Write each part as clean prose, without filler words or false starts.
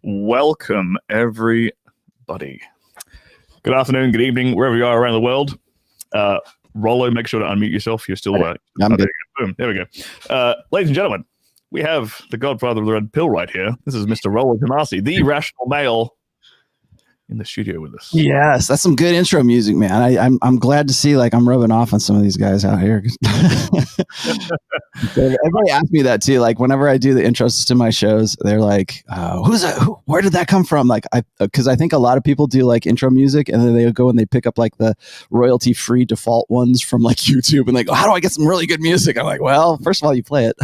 Welcome, everybody. Good afternoon, good evening, wherever you are around the world. Rollo, make sure to unmute yourself. You're still I'm good. Boom, there we go. Ladies and gentlemen, we have the godfather of the red pill right here. This is Mr. Rollo Tomassi, the rational male, in the studio with us. Yes, that's some good intro music, man. I'm glad to see like I'm rubbing off on some of these guys out here. Everybody asks me that too. Like whenever I do the intros to my shows, they're like, "Who's that? Where did that come from?" Like, because I think a lot of people do like intro music, and then they go and they pick up like the royalty-free default ones from like YouTube, and they go, "How do I get some really good music?" I'm like, "Well, first of all, you play it."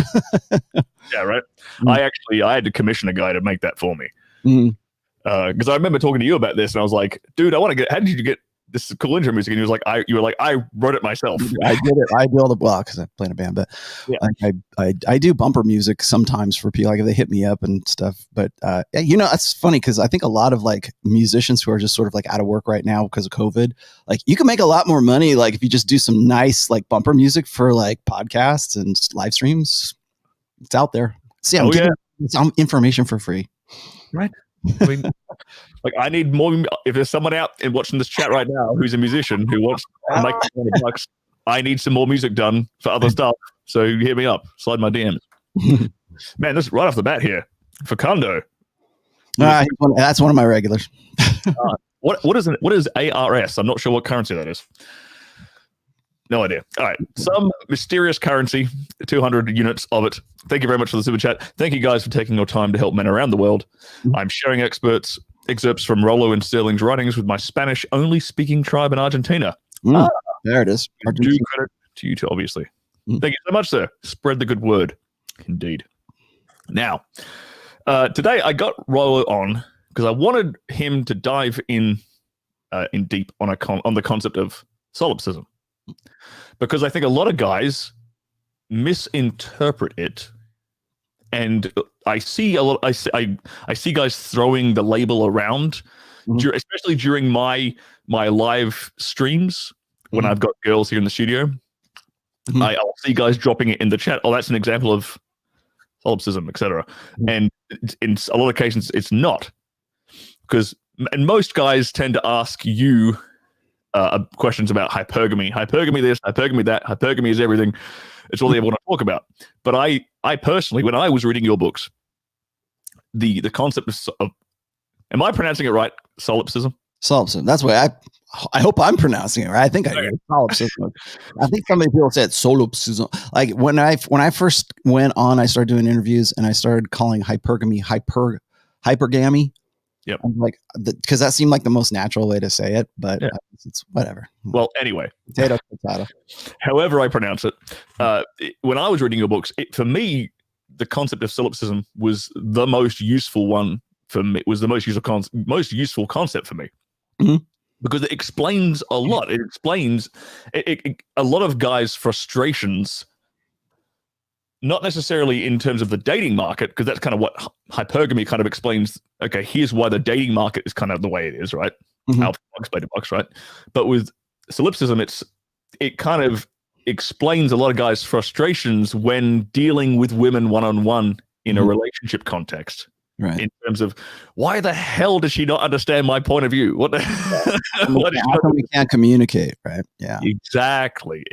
Yeah, right. I had to commission a guy to make that for me. Mm-hmm. Because I remember talking to you about this, and I was like, "Dude, how did you get this cool intro music?" And he was like, "You were like, I wrote it myself." I did it. I build because I play in a band, but yeah. I do bumper music sometimes for people, like if they hit me up and stuff. But that's funny because I think a lot of like musicians who are just sort of like out of work right now because of COVID, like you can make a lot more money like if you just do some nice like bumper music for like podcasts and live streams. It's out there. See, I'm giving some information for free, right? I mean, like I need more. If there's someone out and watching this chat right now who's a musician who wants to make $20, I need some more music done for other stuff. So hit me up, slide my DMs. Man, this right off the bat here, Facundo. That's one of my regulars. What is ARS? I'm not sure what currency that is. No idea. All right. Some mysterious currency, 200 units of it. Thank you very much for the super chat. Thank you guys for taking your time to help men around the world. I'm sharing excerpts from Rollo and Sterling's writings with my Spanish-only speaking tribe in Argentina. There it is. Due credit to you two, obviously. Thank you so much, sir. Spread the good word. Indeed. Now, today I got Rollo on because I wanted him to dive in deep on the concept of solipsism. Because I think a lot of guys misinterpret it, and I see I see guys throwing the label around, especially during my live streams when I've got girls here in the studio. I'll see guys dropping it in the chat. Oh, that's an example of solipsism, etc. And in a lot of occasions, it's not, and most guys tend to ask you questions about hypergamy this, hypergamy that. Hypergamy is everything. It's all they ever want to talk about. But I personally, when I was reading your books, the concept of am I pronouncing it right? Solipsism. Solipsism. That's what I hope I'm pronouncing it right. I think I did. Solipsism. I think so many people said solipsism. Like when I first went on, I started doing interviews and I started calling hypergamy hypergamy. Yep. I'm like, because that seemed like the most natural way to say it, but it's whatever. Well, anyway, potato. However I pronounce it, when I was reading your books, for me, the concept of solipsism was the most useful one for me. It was the most useful concept for me because it explains a lot. It explains a lot of guys' frustrations. Not necessarily in terms of the dating market, because that's kind of what hypergamy kind of explains. Okay, here's why the dating market is kind of the way it is, right? Alpha bucks, beta bucks, right? But with solipsism, it kind of explains a lot of guys' frustrations when dealing with women one-on-one in a relationship context. Right. In terms of why the hell does she not understand my point of view? What how come we can't communicate, right? Yeah. Exactly.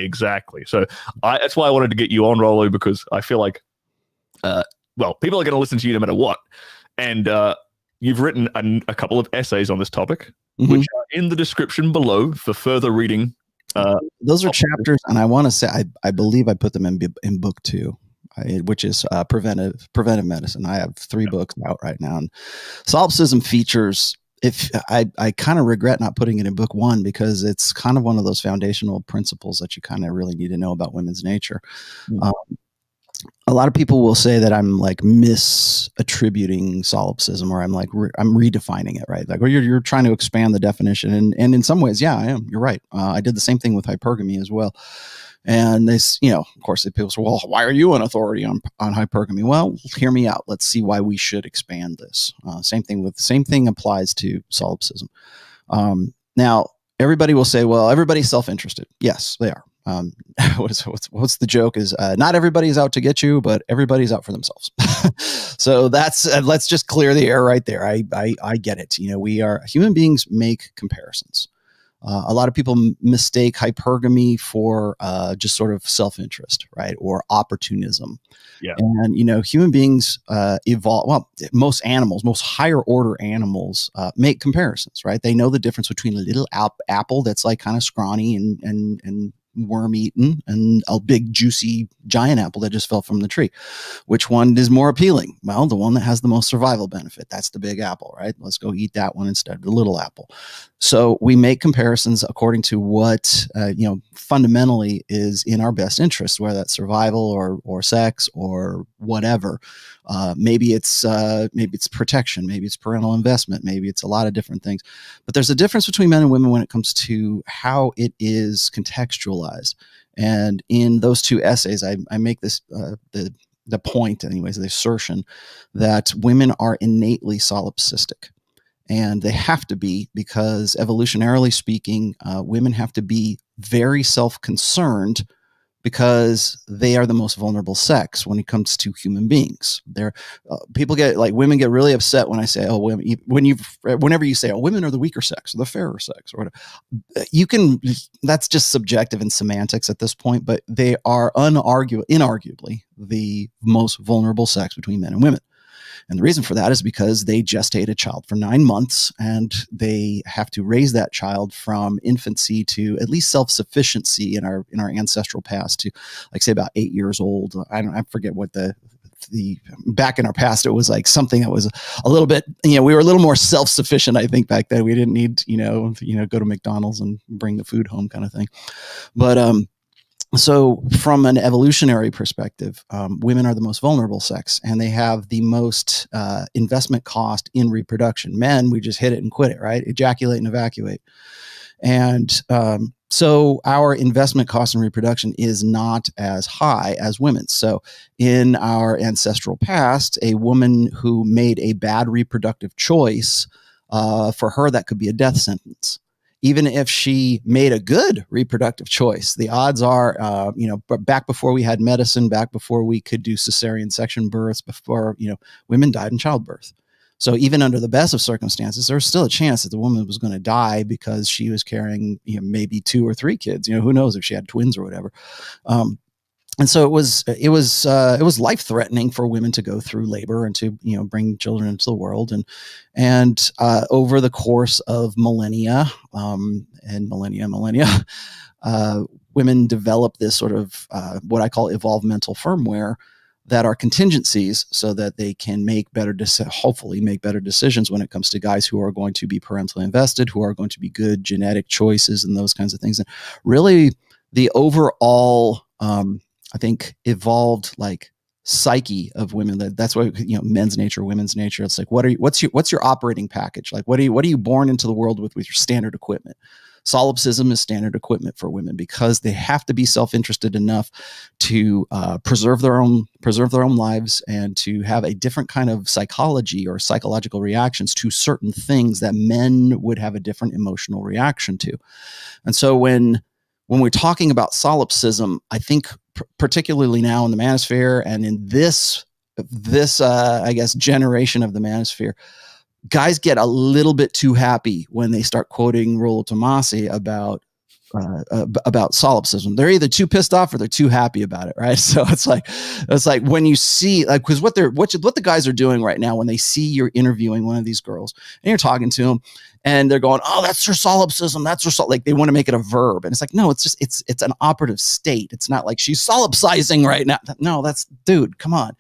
So that's why I wanted to get you on, Rollo, because I feel like people are going to listen to you no matter what. And you've written a couple of essays on this topic, which are in the description below for further reading. Those are chapters, and I want to say I believe I put them in book 2. Which is preventive medicine. I have 3 books out right now, and solipsism features. If I kind of regret not putting it in book 1 because it's kind of one of those foundational principles that you kind of really need to know about women's nature. A lot of people will say that I'm like misattributing solipsism, or I'm redefining it, right? Like, or you're trying to expand the definition, and in some ways, yeah, I am. You're right. I did the same thing with hypergamy as well. And they, of course, people say, well, why are you an authority on hypergamy? Well, hear me out. Let's see why we should expand this. Same thing applies to solipsism. Now, everybody will say, well, everybody's self-interested. Yes, they are. what's the joke is not everybody's out to get you, but everybody's out for themselves. So that's let's just clear the air right there. I get it. We are human beings, make comparisons. A lot of people mistake hypergamy for just sort of self-interest, right? Or opportunism. Yeah. And, human beings evolve. Well, most animals, most higher order animals make comparisons, right? They know the difference between a little apple that's like kind of scrawny and worm eaten and a big juicy giant apple that just fell from the tree. Which one is more appealing? Well, the one that has the most survival benefit. That's the big apple, right? Let's go eat that one instead of the little apple. So we make comparisons according to what fundamentally is in our best interest, whether that's survival or sex or whatever. Maybe it's protection, maybe it's parental investment, maybe it's a lot of different things. But there's a difference between men and women when it comes to how it is contextualized. And in those two essays, I make this the point, anyways, the assertion that women are innately solipsistic. And they have to be, because evolutionarily speaking, women have to be very self-concerned because they are the most vulnerable sex when it comes to human beings. Women get really upset when I say, "Oh, women." Whenever you say, "Oh, women are the weaker sex or the fairer sex," or whatever, that's just subjective and semantics at this point. But they are inarguably the most vulnerable sex between men and women. And the reason for that is because they gestate a child for 9 months and they have to raise that child from infancy to at least self-sufficiency in our ancestral past to, like, say, about 8 years old. I forget what the back in our past, it was like something that was a little bit, we were a little more self-sufficient, I think, back then. We didn't need, go to McDonald's and bring the food home kind of thing. But, so from an evolutionary perspective, women are the most vulnerable sex, and they have the most investment cost in reproduction. Men, we just hit it and quit it, right? Ejaculate and evacuate. And so our investment cost in reproduction is not as high as women's. So in our ancestral past, a woman who made a bad reproductive choice, for her, that could be a death sentence. Even if she made a good reproductive choice, the odds are, back before we had medicine, back before we could do cesarean section births, before, women died in childbirth. So even under the best of circumstances, there's still a chance that the woman was going to die because she was carrying, maybe 2 or 3 kids. Who knows if she had twins or whatever. And so it was life threatening for women to go through labor and to bring children into the world, and over the course of millennia, women develop this sort of what I call evolved mental firmware that are contingencies, so that they can hopefully make better decisions when it comes to guys who are going to be parentally invested, who are going to be good genetic choices, and those kinds of things. And really, the overall I think evolved psyche of women. That's why men's nature, women's nature. It's like what's your operating package? Like what are you born into the world with your standard equipment? Solipsism is standard equipment for women because they have to be self-interested enough to preserve their own lives and to have a different kind of psychology or psychological reactions to certain things that men would have a different emotional reaction to. And so when we're talking about solipsism, I think particularly now in the manosphere and in this I guess generation of the manosphere, guys get a little bit too happy when they start quoting Rollo Tomassi about solipsism. They're either too pissed off or they're too happy about it, right? So it's like when you see, because what the guys are doing right now when they see you're interviewing one of these girls and you're talking to them and they're going, "Oh, that's her solipsism. That's her like they want to make it a verb." And it's like, no, it's an operative state. It's not like she's solipsizing right now. No, dude, come on.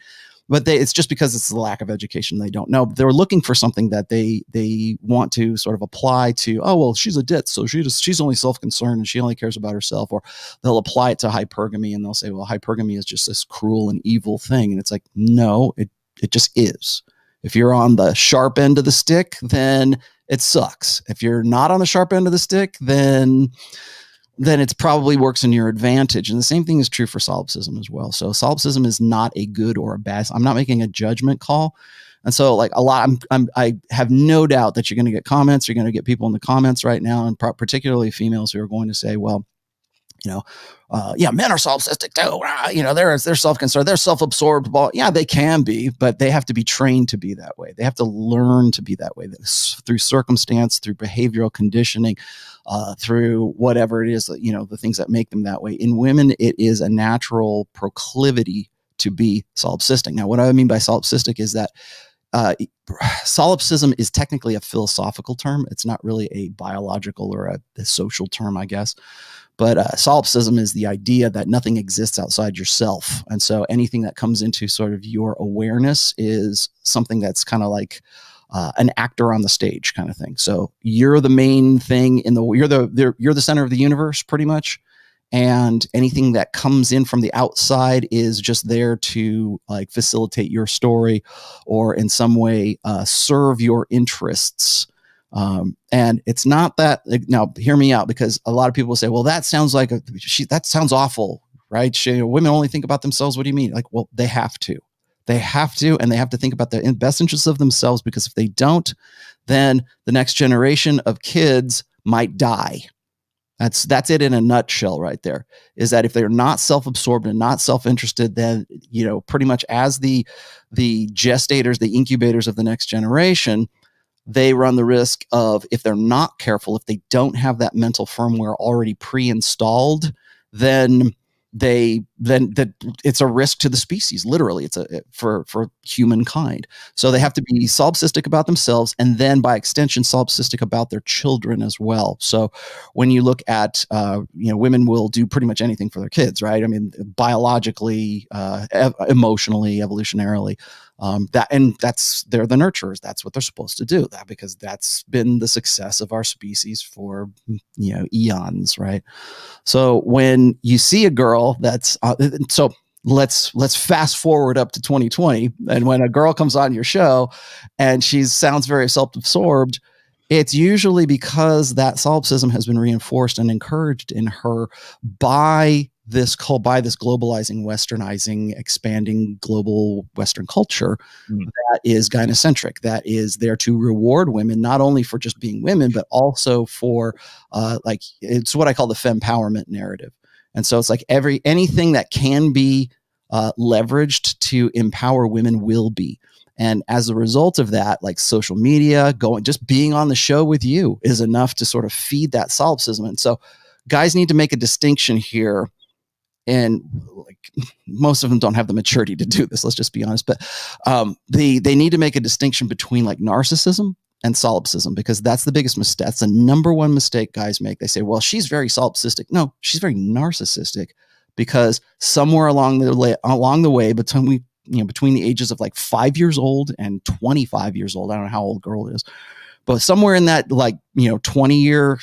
But it's just because it's the lack of education. They don't know. They're looking for something that they want to sort of apply to. Oh, well, she's a ditz, so she's only self-concerned and she only cares about herself. Or they'll apply it to hypergamy and they'll say, well, hypergamy is just this cruel and evil thing. And it's like, no, it just is. If you're on the sharp end of the stick, then it sucks. If you're not on the sharp end of the stick, then it probably works in your advantage. And the same thing is true for solipsism as well. So solipsism is not a good or a bad. I'm not making a judgment call. And so I have no doubt that you're going to get comments. You're going to get people in the comments right now, and particularly females who are going to say, well, Yeah, men are solipsistic too. They're self-concerned, they're self-absorbed. Well, yeah, they can be, but they have to be trained to be that way. They have to learn to be that way through circumstance, through behavioral conditioning, through whatever it is that, the things that make them that way. In women, it is a natural proclivity to be solipsistic. Now, what I mean by solipsistic is that solipsism is technically a philosophical term. It's not really a biological or a social term, I guess. But solipsism is the idea that nothing exists outside yourself. And so anything that comes into sort of your awareness is something that's kind of like an actor on the stage kind of thing. So you're the main thing you're the center of the universe pretty much. And anything that comes in from the outside is just there to like facilitate your story or in some way serve your interests. And it's not that. Now, hear me out, because a lot of people will say, "Well, that sounds like that sounds awful, right? Women only think about themselves." What do you mean? Like, well, they have to, and they have to think about the best interests of themselves, because if they don't, then the next generation of kids might die. That's it in a nutshell right there, is that if they're not self-absorbed and not self-interested, then, pretty much as the gestators, the incubators of the next generation, they run the risk of, if they're not careful, if they don't have that mental firmware already pre-installed, then it's a risk to the species. Literally, it's for humankind. So they have to be solipsistic about themselves, and then by extension, solipsistic about their children as well. So when you look at, women will do pretty much anything for their kids, right? I mean, biologically, emotionally, evolutionarily. They're the nurturers. That's what they're supposed to do. Because that's been the success of our species for eons, right? So when you see a girl that's so let's fast forward up to 2020, and when a girl comes on your show and she sounds very self-absorbed, it's usually because that solipsism has been reinforced and encouraged in her by this globalizing, westernizing, expanding global Western culture that is gynocentric, that is there to reward women, not only for just being women, but also for it's what I call the fempowerment narrative. And so it's like anything that can be leveraged to empower women will be. And as a result of that, like social media, just being on the show with you is enough to sort of feed that solipsism. And so guys need to make a distinction here. And most of them don't have the maturity to do this, let's just be honest. But they need to make a distinction between like narcissism and solipsism, because that's the biggest mistake. That's the number one mistake guys make. They say, well, she's very solipsistic. No, she's very narcissistic, because somewhere along the way between the ages of like 5 years old and 25 years old, I don't know how old a girl is, but somewhere in that 20-year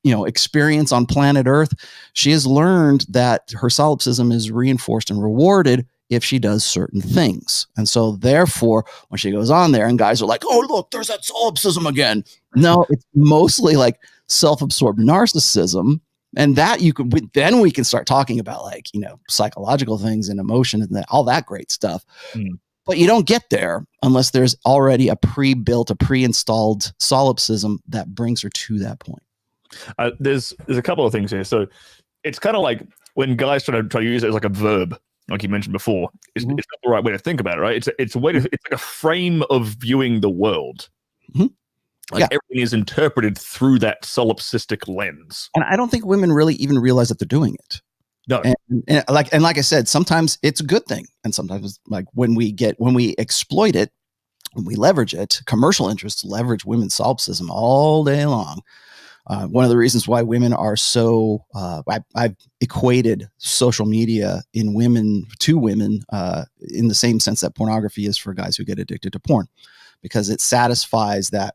experience on planet Earth, she has learned that her solipsism is reinforced and rewarded if she does certain things. And so therefore, when she goes on there and guys are like, oh, look, there's that solipsism again. No, it's mostly like self-absorbed narcissism. And that then we can start talking about psychological things and emotion and all that great stuff. But you don't get there unless there's already a pre-installed solipsism that brings her to that point. There's a couple of things here. So it's kind of like when guys try to use it as like a verb, like you mentioned before. It's not the right way to think about it, right? It's a way it's like a frame of viewing the world. Everything is interpreted through that solipsistic lens. And I don't think women really even realize that they're doing it. No. And like I said, sometimes it's a good thing, and sometimes like when we exploit it, when we leverage it, commercial interests leverage women's solipsism all day long. One of the reasons why women are so I've equated social media to women in the same sense that pornography is for guys who get addicted to porn, because it satisfies that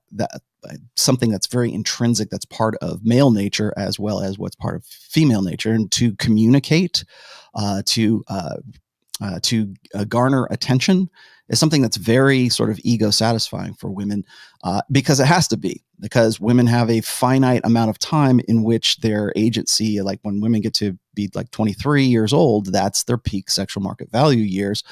something that's very intrinsic, that's part of male nature as well as what's part of female nature, and to communicate, to garner attention is something that's very sort of ego satisfying for women, because it has to be, because women have a finite amount of time in which their agency, like when women get to be like 23 years old, that's their peak sexual market value years.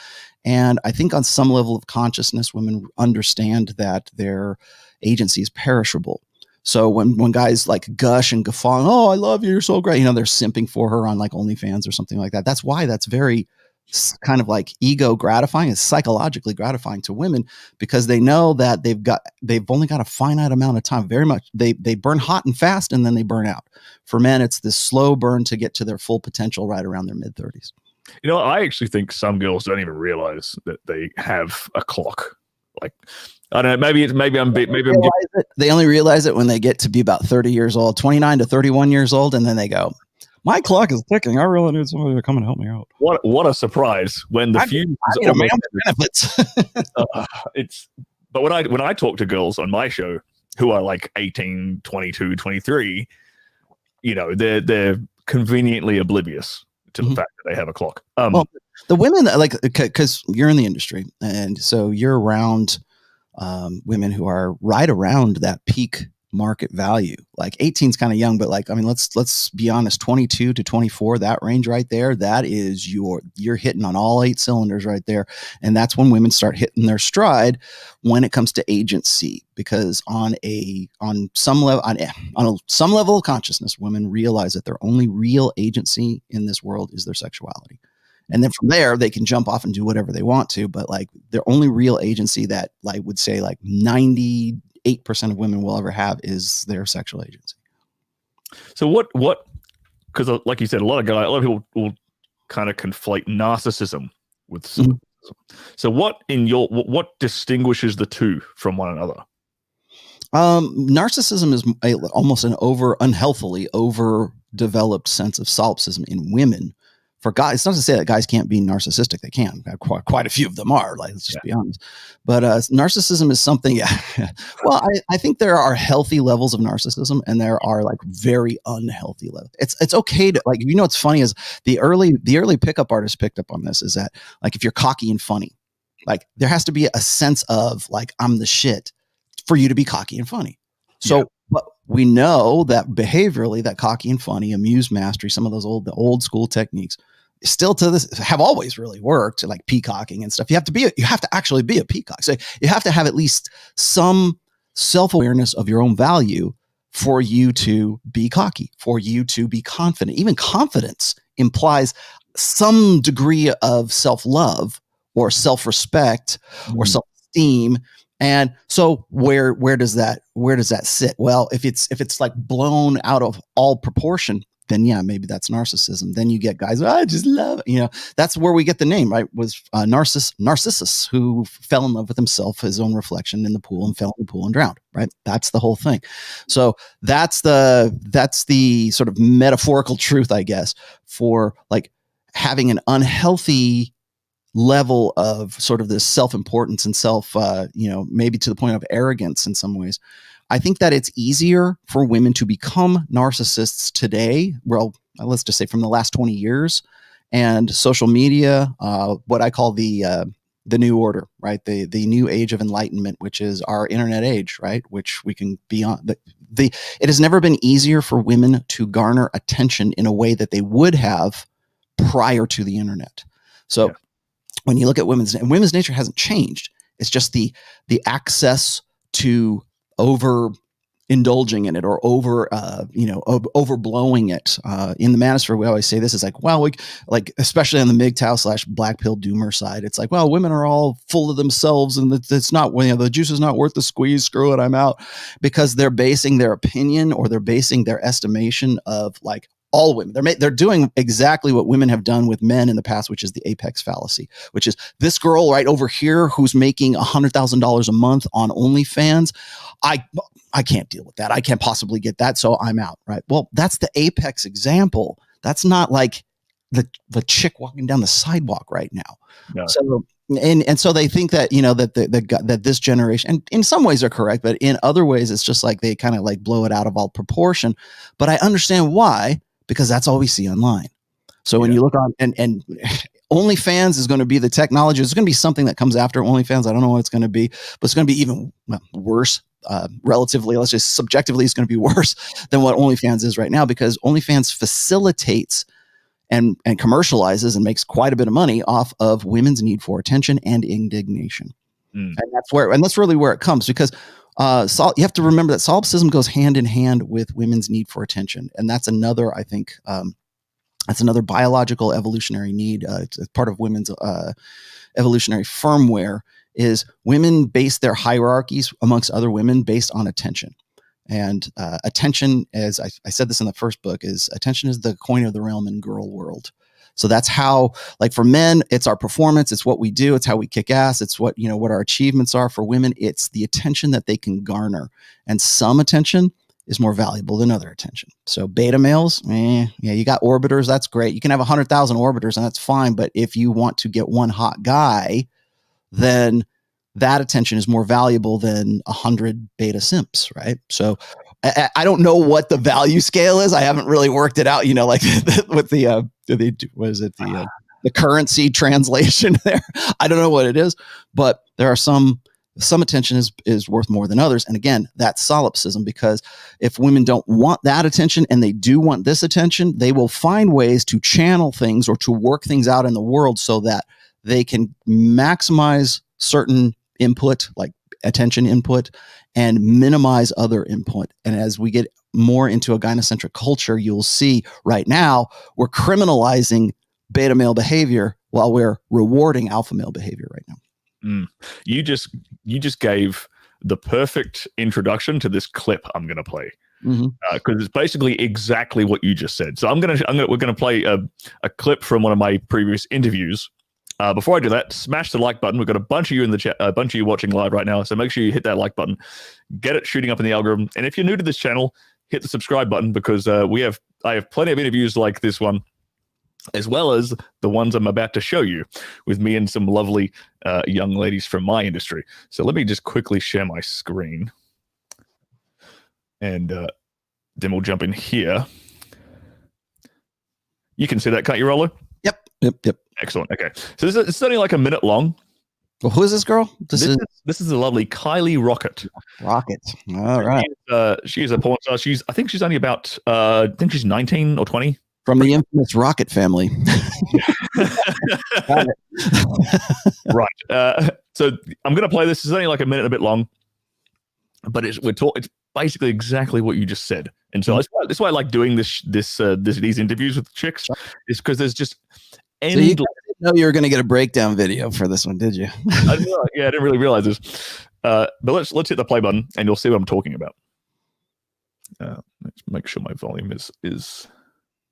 And I think on some level of consciousness, women understand that their agency is perishable. So when guys like gush and guffaw, oh, I love you, you're so great, they're simping for her on like OnlyFans or something like that. That's why that's very kind of like ego gratifying. It's psychologically gratifying to women because they know that they've only got a finite amount of time. Very much they burn hot and fast and then they burn out. For men, it's this slow burn to get to their full potential right around their mid-30s. I actually think some girls don't even realize that they have a clock. Like, I don't know. They only realize it when they get to be about 30 years old, 29 to 31 years old, and then they go, my clock is ticking. I really need somebody to come and help me out. What a surprise when the fuse benefits. But when I talk to girls on my show who are like 18, 22, 23, they're conveniently oblivious to the fact that they have a clock. Well, the women, like, because you're in the industry, and so you're around women who are right around that peak market value. Like 18 is kind of young, but like, I mean, let's be honest, 22 to 24, that range right there, that is you're hitting on all 8 cylinders right there. And that's when women start hitting their stride when it comes to agency, because on some level of consciousness, women realize that their only real agency in this world is their sexuality. And then from there, they can jump off and do whatever they want to. But like their only real agency that I would say like 98% of women will ever have is their sexual agency. So what, because like you said, a lot of people will kind of conflate narcissism with solipsism. So what distinguishes the two from one another? Narcissism is almost an unhealthily overdeveloped sense of solipsism in women. For guys, it's not to say that guys can't be narcissistic. They can. Quite a few of them are. Like, let's just be honest. But narcissism is something. Well, I think there are healthy levels of narcissism, and there are like very unhealthy levels. It's okay to like. What's funny is the early pickup artists picked up on this. Is that like if you're cocky and funny, like there has to be a sense of like I'm the shit for you to be cocky and funny. So. But we know that behaviorally, that cocky and funny, amuse mastery, some of those old school techniques, still to this have always really worked, like peacocking and stuff. You have to actually be a peacock. So you have to have at least some self-awareness of your own value for you to be cocky, for you to be confident. Even confidence implies some degree of self-love or self-respect or self-esteem. And so where does that sit? Well, if it's like blown out of all proportion, then yeah, maybe that's narcissism. Then you get guys, I just love it. That's where we get the name, right? Was Narcissus, who fell in love with himself, his own reflection in the pool, and fell in the pool and drowned, right? That's the whole thing. So that's the sort of metaphorical truth, I guess, for like having an unhealthy level of sort of this self-importance and maybe to the point of arrogance in some ways. I think that it's easier for women to become narcissists today. Well, let's just say from the last 20 years and social media, what I call the new order, right? The new age of enlightenment, which is our internet age, right? Which we can be on. It has never been easier for women to garner attention in a way that they would have prior to the internet. So when you look at women's nature hasn't changed. It's just the access to overindulging in it or overblowing it. In the manosphere, we always say this is like, well, especially on the MGTOW / black pill doomer side, it's like, well, women are all full of themselves and it's not, the juice is not worth the squeeze. Screw it, I'm out. Because they're basing their opinion or they're basing their estimation of like all women. They're doing exactly what women have done with men in the past, which is the apex fallacy, which is this girl right over here who's making $100,000 a month on OnlyFans. I can't deal with that. I can't possibly get that, so I'm out. Right? Well, that's the apex example. That's not like the chick walking down the sidewalk right now. No. So and so they think that that this generation, and in some ways they're correct, but in other ways it's just like they kind of like blow it out of all proportion. But I understand why. Because that's all we see online. So when you look on and OnlyFans is going to be the technology. It's going to be something that comes after OnlyFans. I don't know what it's going to be, but it's going to be even worse. Relatively, let's just subjectively, it's going to be worse than what OnlyFans is right now, because OnlyFans facilitates and commercializes and makes quite a bit of money off of women's need for attention and indignation. And that's really where it comes, because You have to remember that solipsism goes hand in hand with women's need for attention, and that's another, I think, that's another biological evolutionary need. It's part of women's evolutionary firmware. Is women base their hierarchies amongst other women based on attention. And attention, as I said this in the first book, is attention is the coin of the realm in girl world. So that's how, like for men, it's our performance, it's what we do, it's how we kick ass, it's what, what our achievements are. For women, it's the attention that they can garner. And some attention is more valuable than other attention. So beta males, yeah, you got orbiters, that's great. You can have 100,000 orbiters and that's fine. But if you want to get one hot guy, then that attention is more valuable than 100 beta simps, right? So I don't know what the value scale is. I haven't really worked it out, like with the currency translation there. I don't know what it is, but there are some attention is worth more than others. And again, that's solipsism, because if women don't want that attention and they do want this attention, they will find ways to channel things or to work things out in the world so that they can maximize certain input, like attention input, and minimize other input. And as we get more into a gynocentric culture, you'll see right now we're criminalizing beta male behavior while we're rewarding alpha male behavior right now. You just gave the perfect introduction to this clip I'm going to play, because it's basically exactly what you just said. So we're going to play a clip from one of my previous interviews. Before I do that, smash the like button. We've got a bunch of you in the chat, a bunch of you watching live right now. So make sure you hit that like button, get it shooting up in the algorithm. And if you're new to this channel, hit the subscribe button, because I have plenty of interviews like this one, as well as the ones I'm about to show you with me and some lovely young ladies from my industry. So let me just quickly share my screen, and then we'll jump in here. You can see that, can't you, Rollo? Yep. Excellent. Okay, so it's only like a minute long. Well, who is this girl? This is the lovely Kylie Rocket. All right. She is a porn star. I think she's only about I think she's 19 or 20. From the infamous Rocket family. Right. So I'm going to play this. It's only like a minute and a bit long, but it's basically exactly what you just said. And so that's why I like doing these interviews with chicks, is because there's just endless. So you didn't know you were going to get a breakdown video for this one, did you? I didn't really realize this. But let's hit the play button and you'll see what I'm talking about. Let's make sure my volume is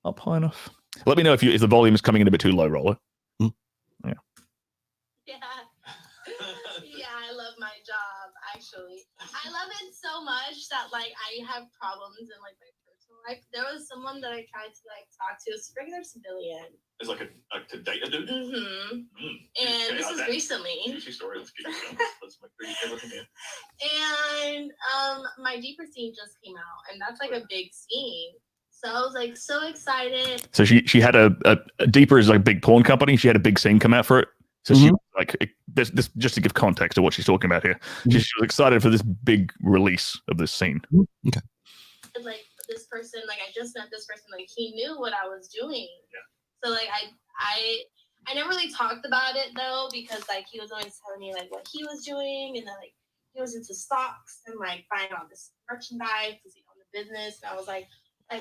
up high enough. Let me know if the volume is coming in a bit too low, Rollo. Yeah, I love my job, actually. I love it so much that I have problems in my personal life. There was someone that I tried to talk to, a regular civilian. It's like to date a dude? And this is recently. Juicy story. Let's make sure you everything in. And my Deeper scene just came out, and that's a big scene. So I was so excited. So she had a Deeper is a big porn company. She had a big scene come out for it. So she this just to give context to what she's talking about here. She was excited for this big release of this scene. Okay. And, this person, I just met this person. He knew what I was doing. Yeah. So I never really talked about it though, because he was always telling me what he was doing, and then he was into stocks and buying all this merchandise because he owned the business, and I was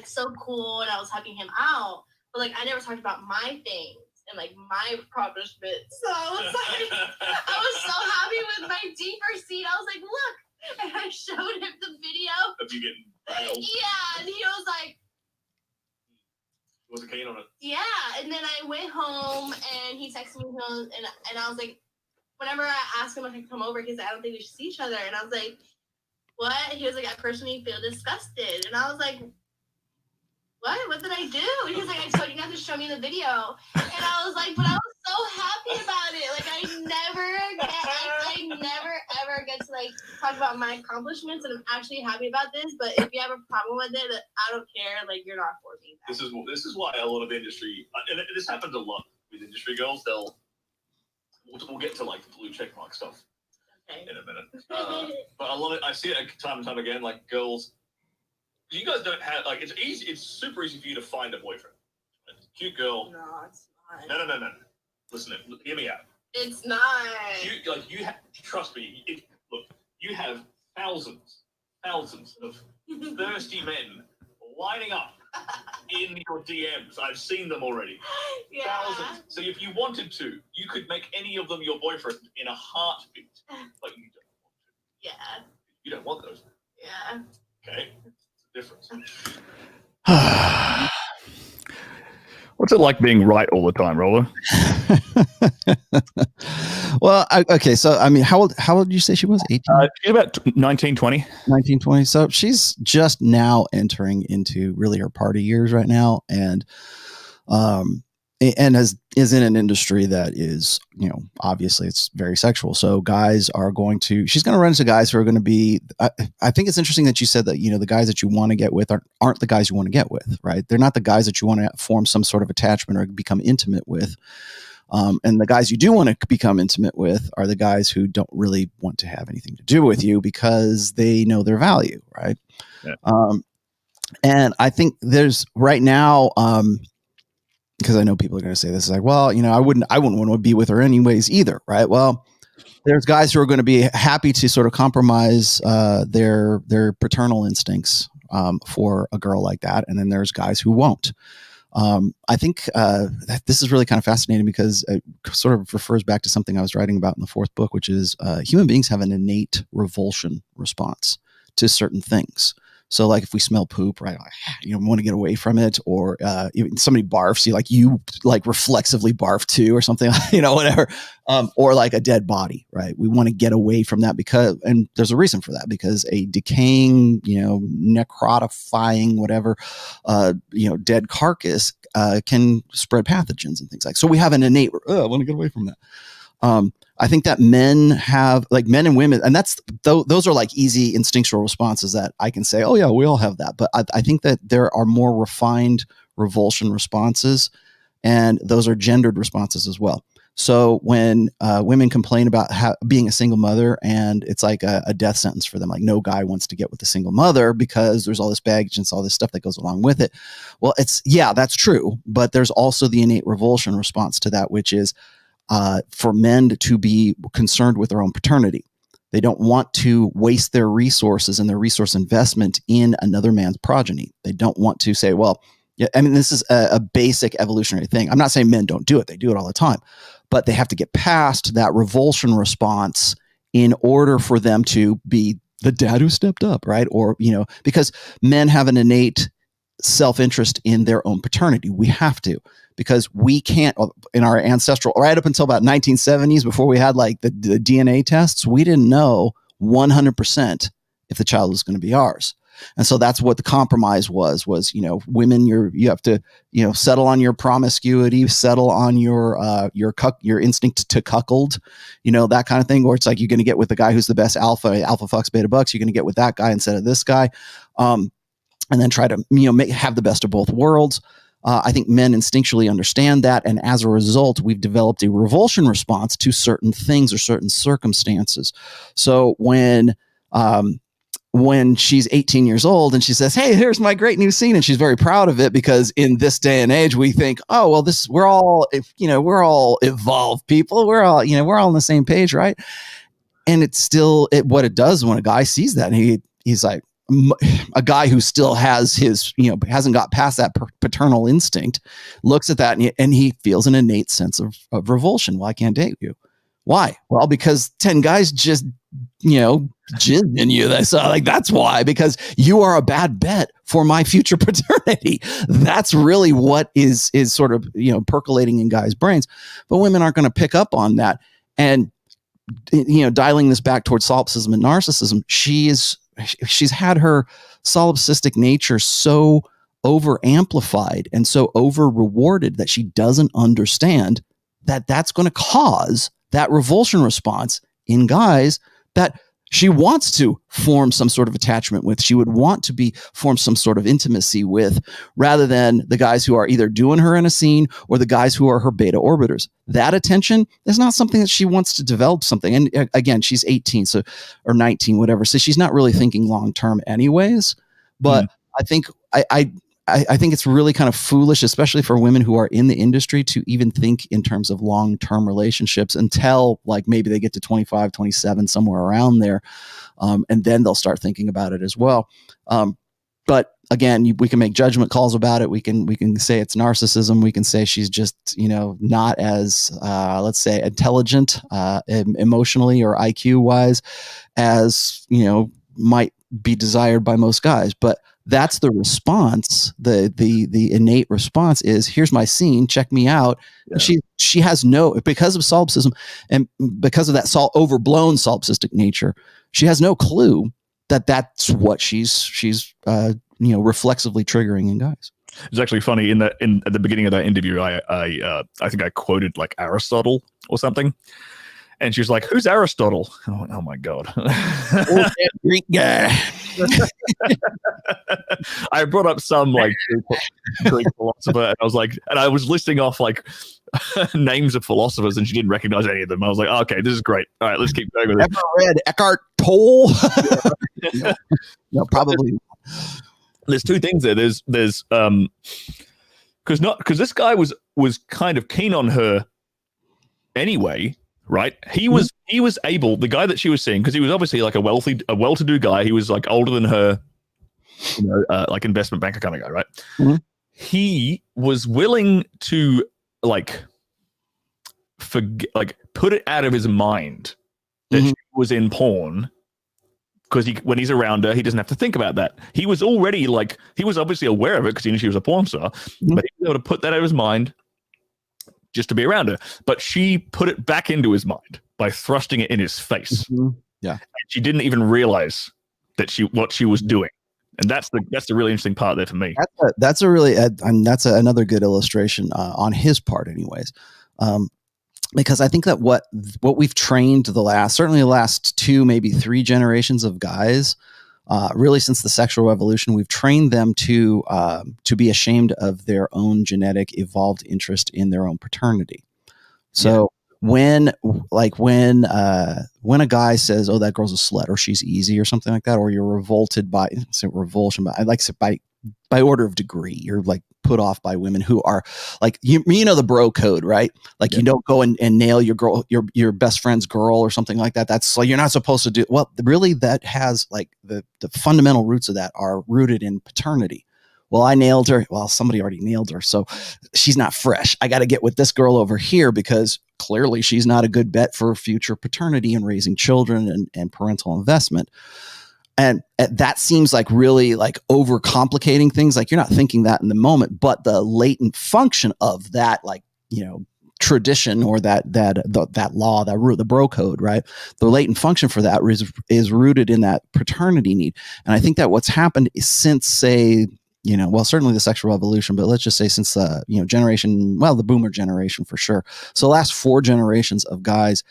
so cool, and I was helping him out, but I never talked about my things and my accomplishments. So I was I was so happy with my Deeper scene. I was look, and I showed him the video of you getting riled. Yeah, and he was was a keen on it. Yeah, and then I went home and he texted me and I was whenever I asked him if he could come over, he's I don't think we should see each other, and I was what? He was I personally feel disgusted, and I was what did I do? And he was I told you not to show me the video, and I was but I was so happy about it. I never ever get to talk about my accomplishments, and I'm actually happy about this. But if you have a problem with it, I don't care. You're not for me. This is why a lot of industry, and this happens a lot with industry girls. We'll get to the blue check mark stuff in a minute. But a lot of I see it time and time again. Girls, you guys don't have it's easy. It's super easy for you to find a boyfriend. Cute girl. No, it's not. No. Listen, hear me out. It's not. You trust me. Look, you have thousands of thirsty men lining up in your DMs. I've seen them already. Yeah. Thousands. So if you wanted to, you could make any of them your boyfriend in a heartbeat. But you don't want to. Yeah. You don't want those. Yeah. Okay. It's a difference. What's it like being right all the time, Rollo? Well, okay. So, I mean, how old did you say she was? 18? She's about 19, 20. 19, 20. So she's just now entering into really her party years right now. And is in an industry that is, obviously it's very sexual. So she's going to run into guys who are going to be, I think it's interesting that you said that, the guys that you want to get with aren't the guys you want to get with, right? They're not the guys that you want to form some sort of attachment or become intimate with. And the guys you do want to become intimate with are the guys who don't really want to have anything to do with you because they know their value, right? Yeah. And I think there's right now, because I know people are going to say this, like, well, I wouldn't want to be with her anyways either, right? Well, there's guys who are going to be happy to sort of compromise their paternal instincts for a girl like that, and then there's guys who won't. I think that this is really kind of fascinating because it sort of refers back to something I was writing about in the fourth book, which is human beings have an innate revulsion response to certain things. So like if we smell poop, right, we want to get away from it, or even somebody barfs, you reflexively barf too, or something, whatever, or like a dead body, right? We want to get away from that and there's a reason for that, because a decaying, necrotifying, whatever, dead carcass can spread pathogens and things like. So we have an innate, I want to get away from that. I think that men and women, and those are like easy instinctual responses that I can say, oh yeah, we all have that. But I think that there are more refined revulsion responses, and those are gendered responses as well. So when women complain about being a single mother, and it's like a death sentence for them, like no guy wants to get with a single mother because there's all this baggage and all this stuff that goes along with it. Well, that's true, but there's also the innate revulsion response to that, which is, for men to be concerned with their own paternity. They don't want to waste their resources and their resource investment in another man's progeny. They don't want to say, well, yeah, I mean, this is a basic evolutionary thing. I'm not saying men don't do it. They do it all the time. But they have to get past that revulsion response in order for them to be the dad who stepped up, right? Or, because men have an innate self-interest in their own paternity. We have to, because we can't, in our ancestral, right up until about 1970s, before we had like the DNA tests, we didn't know 100% if the child was going to be ours. And so that's what the compromise was, women, you have to, settle on your promiscuity, settle on your instinct to cuckold, that kind of thing. Or it's like, you're going to get with the guy who's the best alpha fucks beta bucks. You're going to get with that guy instead of this guy. And then try to, have the best of both worlds. I think men instinctually understand that. And as a result, we've developed a revulsion response to certain things or certain circumstances. So when she's 18 years old and she says, hey, here's my great new scene, and she's very proud of it, because in this day and age, we think, oh, well, we're all evolved people. We're all on the same page, right? And it's still what it does when a guy sees that, and he's like, a guy who still has his, hasn't got past that paternal instinct, looks at that and he feels an innate sense of revulsion. Well, I can't date you. Why? Well, because 10 guys just, jizzed in you. That's why, because you are a bad bet for my future paternity. That's really what is sort of, percolating in guys' brains. But women aren't going to pick up on that. And, dialing this back towards solipsism and narcissism, she's had her solipsistic nature so over amplified and so over rewarded that she doesn't understand that that's going to cause that revulsion response in guys that she wants to form some sort of attachment with. She would want to form some sort of intimacy with, rather than the guys who are either doing her in a scene or the guys who are her beta orbiters. That attention is not something that she wants to develop something. And again, she's 18, or 19, whatever. So she's not really thinking long-term anyways. But I think I I think it's really kind of foolish, especially for women who are in the industry, to even think in terms of long-term relationships until like maybe they get to 25, 27, somewhere around there. And then they'll start thinking about it as well. But again, we can make judgment calls about it. We can say it's narcissism. We can say she's just, not as, let's say, intelligent, emotionally or IQ wise as, might be desired by most guys. But that's the response. The innate response is, here's my scene, check me out. Yeah. And she has because of solipsism and because of that overblown solipsistic nature, she has no clue that's what she's reflexively triggering in guys. It's actually funny at the beginning of that interview, I think I quoted like Aristotle or something. And she was like, "Who's Aristotle?" Oh my God. Greek guy. I brought up some like Greek philosopher, and I was listing off like names of philosophers, and she didn't recognize any of them. I was like, okay, this is great. All right, let's keep going with it. Ever read Eckhart Tolle? No, probably. There's two things there. There's because this guy was kind of keen on her anyway. Right. He was able, the guy that she was seeing, because he was obviously like a well-to-do guy. He was like older than her, like investment banker kind of guy. Right. Mm-hmm. He was willing to put it out of his mind that she was in porn, because when he's around her, he doesn't have to think about that. He was already he was obviously aware of it because he knew she was a porn star, but he was able to put that out of his mind just to be around her. But she put it back into his mind by thrusting it in his face. Yeah. And she didn't even realize that what she was doing. And that's the really interesting part there for me. That's another good illustration on his part anyways. Because I think that what we've trained certainly the last 2, maybe 3 generations of guys, really since the sexual revolution, we've trained them to be ashamed of their own genetic evolved interest in their own paternity. So when a guy says, "Oh, that girl's a slut," or "she's easy," or something like that, or you're revolted by revulsion, but I like to say by order of degree, you're like put off by women who are like, the bro code, right? Like you don't go and nail your girl, your best friend's girl or something like that. That's like, you're not supposed to do. Well, really that has like the fundamental roots of that are rooted in paternity. Well, I nailed her. Well, somebody already nailed her. So she's not fresh. I got to get with this girl over here because clearly she's not a good bet for future paternity and raising children and parental investment. And that seems like really like overcomplicating things. Like you're not thinking that in the moment, but the latent function of that, like, tradition or that law, the bro code, right? The latent function for that is rooted in that paternity need. And I think that what's happened is since, say, certainly the sexual revolution, but let's just say since the boomer generation for sure. So the last 4 generations of guys,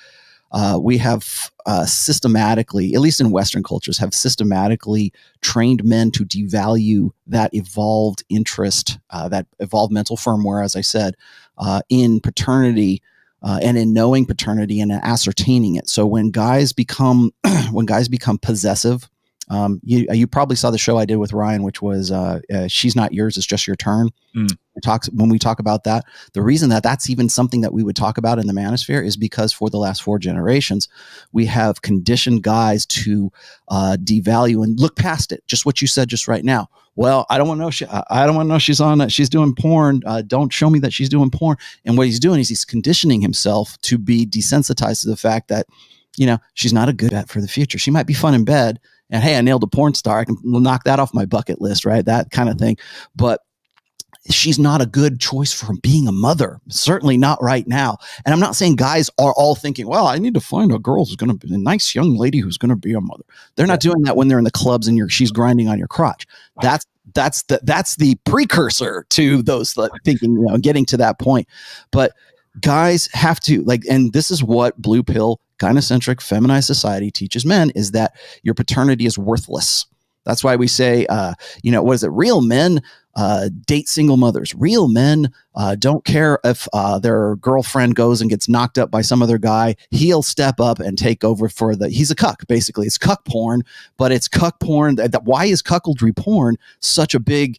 we have systematically, at least in Western cultures, have systematically trained men to devalue that evolved interest, that evolved mental firmware, as I said, in paternity and in knowing paternity and ascertaining it. So when guys become possessive, you probably saw the show I did with Ryan, which was "She's Not Yours, It's Just Your Turn." When we talk about that, the reason that's even something that we would talk about in the manosphere is because for the last 4 generations, we have conditioned guys to devalue and look past it. Just what you said just right now. Well, I don't want to know. I don't want to know she's doing porn. Don't show me that she's doing porn. And what he's doing is he's conditioning himself to be desensitized to the fact that, she's not a good bet for the future. She might be fun in bed. And hey, I nailed a porn star. I can knock that off my bucket list, right? That kind of thing. But she's not a good choice for being a mother. Certainly not right now. And I'm not saying guys are all thinking, well, I need to find a girl who's going to be a nice young lady who's going to be a mother. They're not doing that when they're in the clubs and she's grinding on your crotch. That's the precursor to those thinking, getting to that point. But guys have to and this is what blue pill gynocentric feminized society teaches men, is that your paternity is worthless. That's why we say, what is it? Real men date single mothers. Real men don't care if their girlfriend goes and gets knocked up by some other guy. He'll step up and take over he's a cuck, basically. It's cuck porn, but it's cuck porn. Why is cuckoldry porn such a big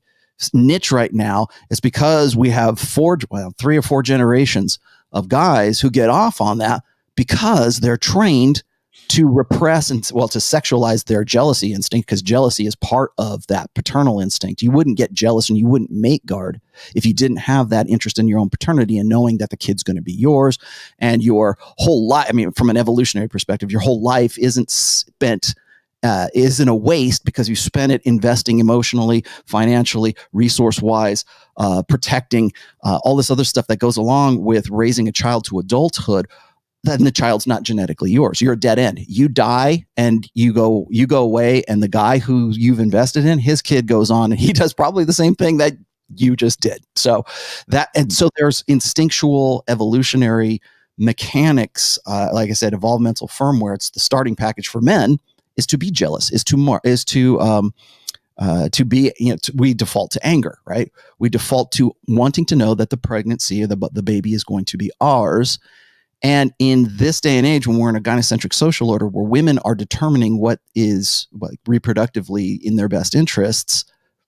niche right now is because we have 3 or 4 generations of guys who get off on that because they're trained to repress and to sexualize their jealousy instinct, because jealousy is part of that paternal instinct. You wouldn't get jealous and you wouldn't mate guard if you didn't have that interest in your own paternity and knowing that the kid's going to be yours, and your whole life. I mean, from an evolutionary perspective, your whole life isn't a waste because you spent it investing emotionally, financially, resource-wise, protecting, all this other stuff that goes along with raising a child to adulthood. Then the child's not genetically yours. You're a dead end. You die and you go away, and the guy who you've invested in, his kid goes on and he does probably the same thing that you just did. So there's instinctual evolutionary mechanics, like I said, evolved mental firmware. It's the starting package for men is to be jealous, we default to anger, right? We default to wanting to know that the pregnancy or the baby is going to be ours. And in this day and age, when we're in a gynocentric social order where women are determining what is reproductively in their best interests,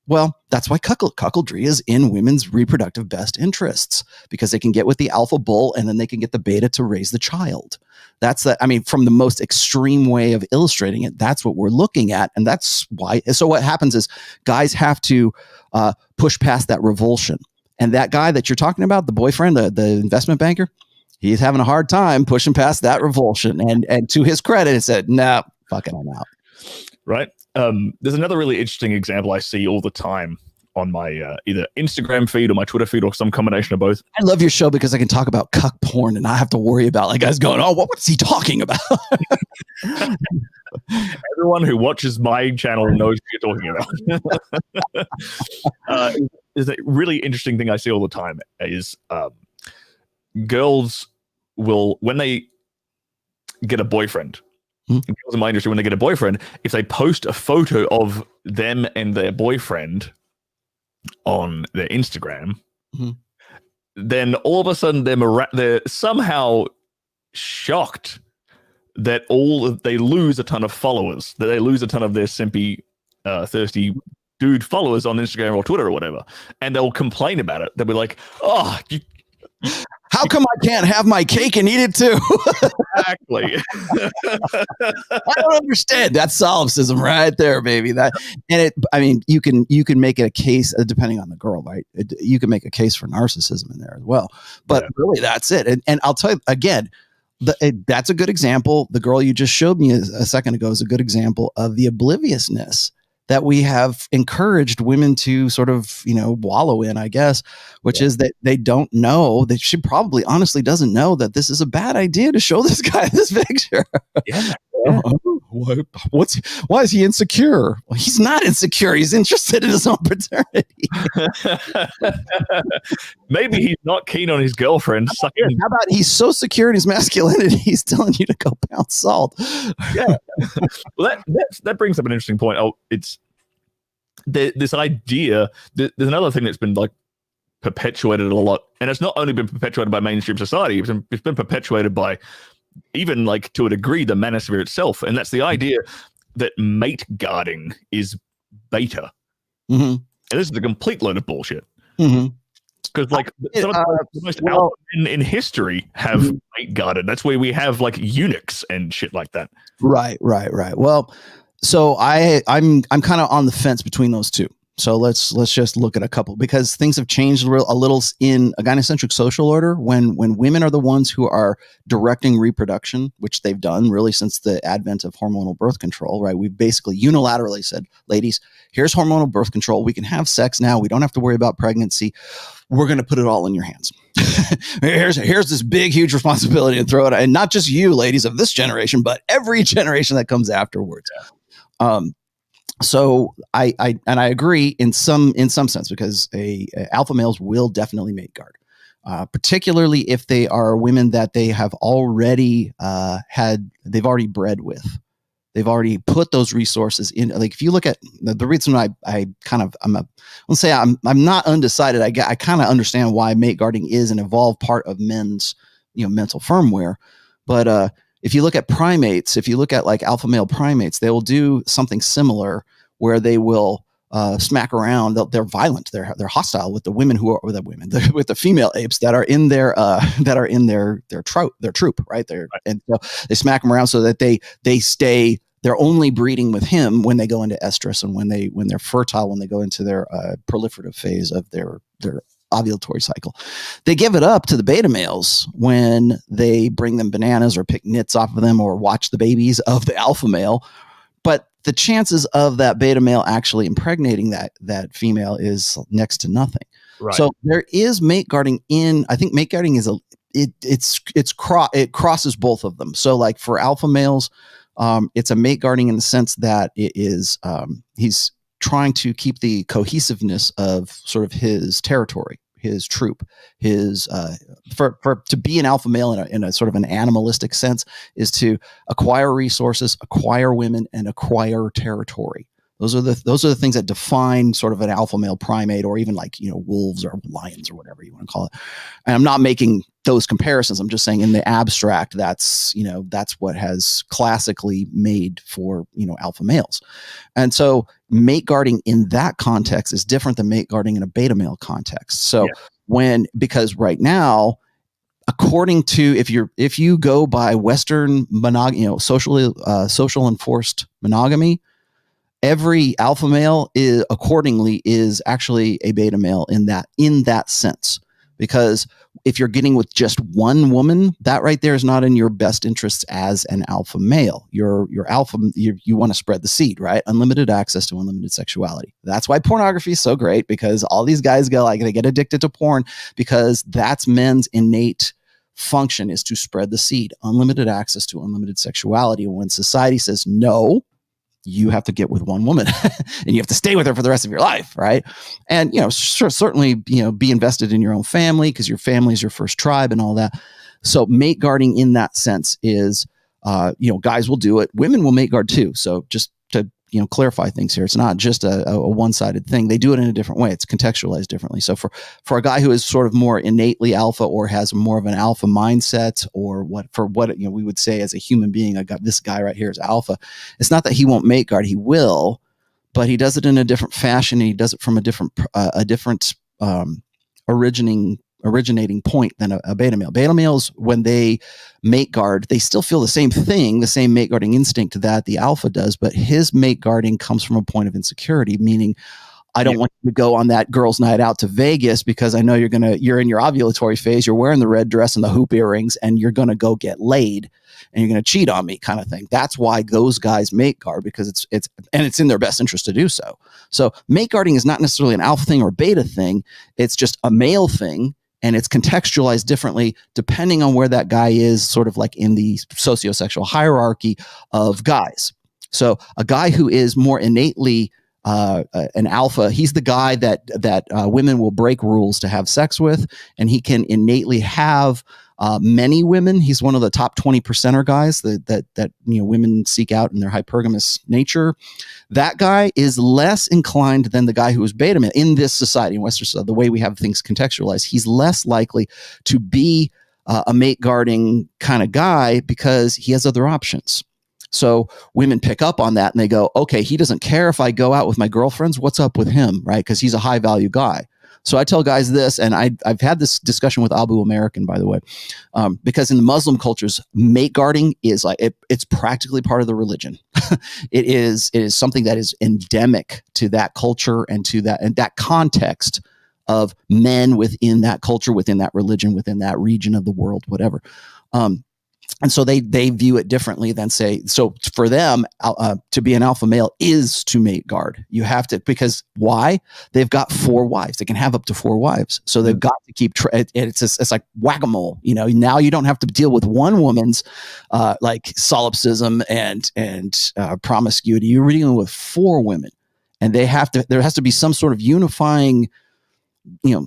well, that's why cuckoldry is in women's reproductive best interests, because they can get with the alpha bull and then they can get the beta to raise the child. From the most extreme way of illustrating it, that's what we're looking at. And that's why. So what happens is guys have to push past that revulsion. And that guy that you're talking about, the boyfriend, the investment banker, he's having a hard time pushing past that revulsion. And to his credit, it said, "No, fucking I'm out." Right. There's another really interesting example I see all the time on my either Instagram feed or my Twitter feed or some combination of both. I love your show because I can talk about cuck porn and not have to worry about like guys going, "Oh, what's he talking about?" Everyone who watches my channel knows what you're talking about. Is a really interesting thing I see all the time is girls will, when they get a boyfriend, girls in my industry, when they get a boyfriend, if they post a photo of them and their boyfriend on their Instagram, then all of a sudden they're somehow shocked that they lose a ton of followers, that they lose a ton of their simpy, thirsty dude followers on Instagram or Twitter or whatever, and they'll complain about it. They'll be like, "Oh, how come I can't have my cake and eat it too?" Exactly. I don't understand. That's solipsism right there, baby. You can make it a case depending on the girl, right? You can make a case for narcissism in there as well. But really, that's it. And I'll tell you again, that's a good example. The girl you just showed me a second ago is a good example of the obliviousness that we have encouraged women to sort of, wallow in, I guess, which is that they don't know, that she probably honestly doesn't know that this is a bad idea to show this guy this picture. Yeah. Why is he insecure? Well, he's not insecure. He's interested in his own paternity. Maybe he's not keen on his girlfriend. How about he's so secure in his masculinity, he's telling you to go pound salt. Yeah. Well, that brings up an interesting point. It's this idea. There's another thing that's been like perpetuated a lot, and it's not only been perpetuated by mainstream society. It's been perpetuated by, even like to a degree, the manosphere itself, and that's the idea that mate guarding is beta. And this is a complete load of bullshit. Because like some of the most alpha men in history have mate guarded. That's where we have like eunuchs and shit like that. Right. Well, so I'm kind of on the fence between those two. So let's just look at a couple, because things have changed a little in a gynocentric social order when women are the ones who are directing reproduction, which they've done really since the advent of hormonal birth control, right? We've basically unilaterally said, ladies, here's hormonal birth control. We can have sex now. We don't have to worry about pregnancy. We're going to put it all in your hands. Here's this big, huge responsibility and throw it. And not just you ladies of this generation, but every generation that comes afterwards. So I agree in some sense, because alpha males will definitely mate guard, particularly if they are women that they have already they've already bred with. They've already put those resources in. Like if you look at the reason I'm not undecided. I kind of understand why mate guarding is an evolved part of men's mental firmware, but if you look at primates, if you look at like alpha male primates, they will do something similar where they will smack around. They're violent. They're hostile with the women with the female apes that are in their troop, right? And so they smack them around so that they stay. They're only breeding with him when they go into estrus and when they're fertile, when they go into their proliferative phase of their ovulatory cycle. They give it up to the beta males when they bring them bananas or pick nits off of them or watch the babies of the alpha male. But the chances of that beta male actually impregnating that female is next to nothing. Right. So there is mate guarding I think mate guarding is it crosses both of them. So like for alpha males, it's a mate guarding in the sense that it is he's trying to keep the cohesiveness of sort of his territory, his troop, his to be an alpha male in a sort of an animalistic sense is to acquire resources, acquire women, and acquire territory. Those are the things that define sort of an alpha male primate, or even like, wolves or lions or whatever you want to call it. And I'm not making those comparisons. I'm just saying in the abstract, that's what has classically made for, alpha males. And so mate guarding in that context is different than mate guarding in a beta male context. So because right now, according to, if you go by Western social enforced monogamy, every alpha male is actually a beta male in that sense. Because if you're getting with just one woman, that right there is not in your best interests as an alpha male. You're alpha. You want to spread the seed, right? Unlimited access to unlimited sexuality. That's why pornography is so great, because all these guys they get addicted to porn because that's men's innate function, is to spread the seed, unlimited access to unlimited sexuality. And when society says no, you have to get with one woman and you have to stay with her for the rest of your life. Right. And, certainly, be invested in your own family, because your family is your first tribe and all that. So mate guarding in that sense is, guys will do it. Women will mate guard too. So just to, clarify things here, it's not just a one-sided thing. They do it in a different way. It's contextualized differently. So for a guy who is sort of more innately alpha, or has more of an alpha mindset, or what we would say as a human being, I got this guy right here is alpha. It's not that he won't mate guard. He will, but he does it in a different fashion. And he does it from a different originating point than a beta male. Beta males, when they mate guard, they still feel the same thing, the same mate guarding instinct that the alpha does, but his mate guarding comes from a point of insecurity, meaning I don't want you to go on that girls' night out to Vegas because I know you're in your ovulatory phase, you're wearing the red dress and the hoop earrings, and you're going to go get laid and you're going to cheat on me, kind of thing. That's why those guys mate guard, because it's in their best interest to do so. So mate guarding is not necessarily an alpha thing or beta thing. It's just a male thing. And it's contextualized differently depending on where that guy is, sort of like in the sociosexual hierarchy of guys. So a guy who is more innately an alpha, he's the guy that women will break rules to have sex with, and he can innately have many women. He's one of the top 20%er guys that women seek out in their hypergamous nature. That guy is less inclined than the guy who is beta male in this society, in Western society, the way we have things contextualized. He's less likely to be a mate guarding kind of guy because he has other options. So women pick up on that and they go, okay, he doesn't care if I go out with my girlfriends. What's up with him, right? Because he's a high value guy. So I tell guys this, and I've had this discussion with Abu American, by the way, because in the Muslim cultures, mate guarding is like it's practically part of the religion. It is something that is endemic to that culture and to that context of men within that culture, within that religion, within that region of the world, whatever. And so they view it differently than say, so for them, to be an alpha male is to mate guard. You have to, because why? They've got 4 wives. They can have up to 4 wives. So they've got to keep, it's like whack-a-mole, now you don't have to deal with one woman's like solipsism and promiscuity. You're dealing with 4 women, and there has to be some sort of unifying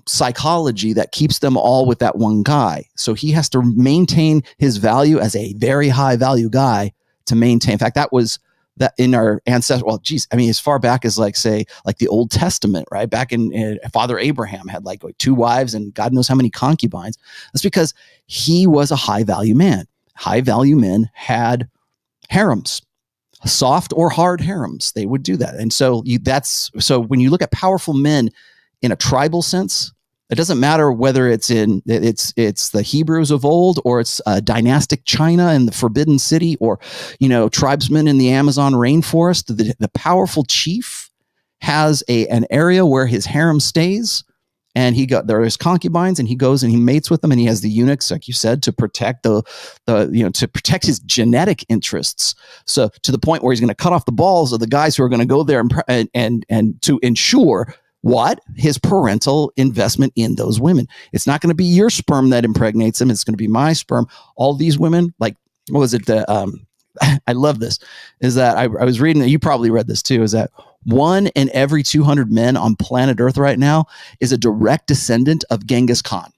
psychology that keeps them all with that one guy. So he has to maintain his value as a very high value guy to maintain. In fact, that was that in our ancestors. Well, geez, I mean, as far back as like the Old Testament, right? Back in Father Abraham had like 2 wives and God knows how many concubines. That's because he was a high value man. High value men had harems. soft or hard harems. They would do that. And so so when you look at powerful men in a tribal sense, it doesn't matter whether it's the Hebrews of old, or it's dynastic China in the Forbidden City, or, tribesmen in the Amazon rainforest. The powerful chief has an area where his harem stays, and there are his concubines, and he goes and he mates with them, and he has the eunuchs, like you said, to protect to protect his genetic interests. So to the point where he's going to cut off the balls of the guys who are going to go there and to ensure his parental investment in those women. It's not going to be your sperm that impregnates him. It's going to be my sperm. All these women, like, what was it? I love this, is that I was reading that, you probably read this too, is that 1 in every 200 men on planet Earth right now is a direct descendant of Genghis Khan.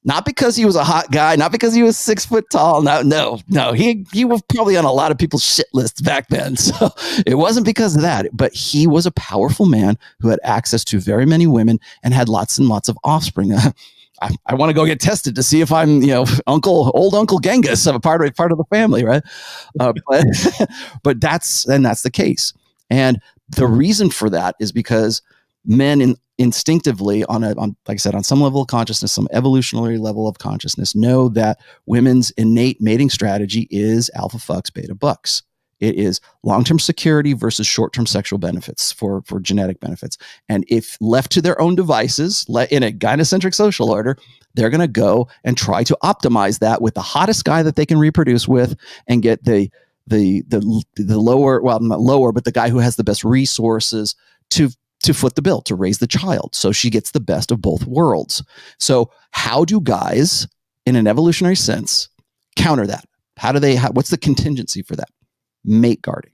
Not because he was a hot guy, not because he was 6 foot tall. No. He was probably on a lot of people's shit lists back then. So it wasn't because of that, but he was a powerful man who had access to very many women and had lots and lots of offspring. I want to go get tested to see if I'm, old Uncle Genghis, I'm a part of the family, right? But that's the case. And the reason for that is because men instinctively on like I said, on some level of consciousness, some evolutionary level of consciousness, know that women's innate mating strategy is alpha fucks, beta bucks. It is long-term security versus short-term sexual benefits for genetic benefits. And if left to their own devices, in a gynocentric social order, they're going to go and try to optimize that with the hottest guy that they can reproduce with, and get the lower, well, not lower, but the guy who has the best resources to foot the bill, to raise the child. So she gets the best of both worlds. So how do guys, in an evolutionary sense, counter that? What's the contingency for that? Mate guarding.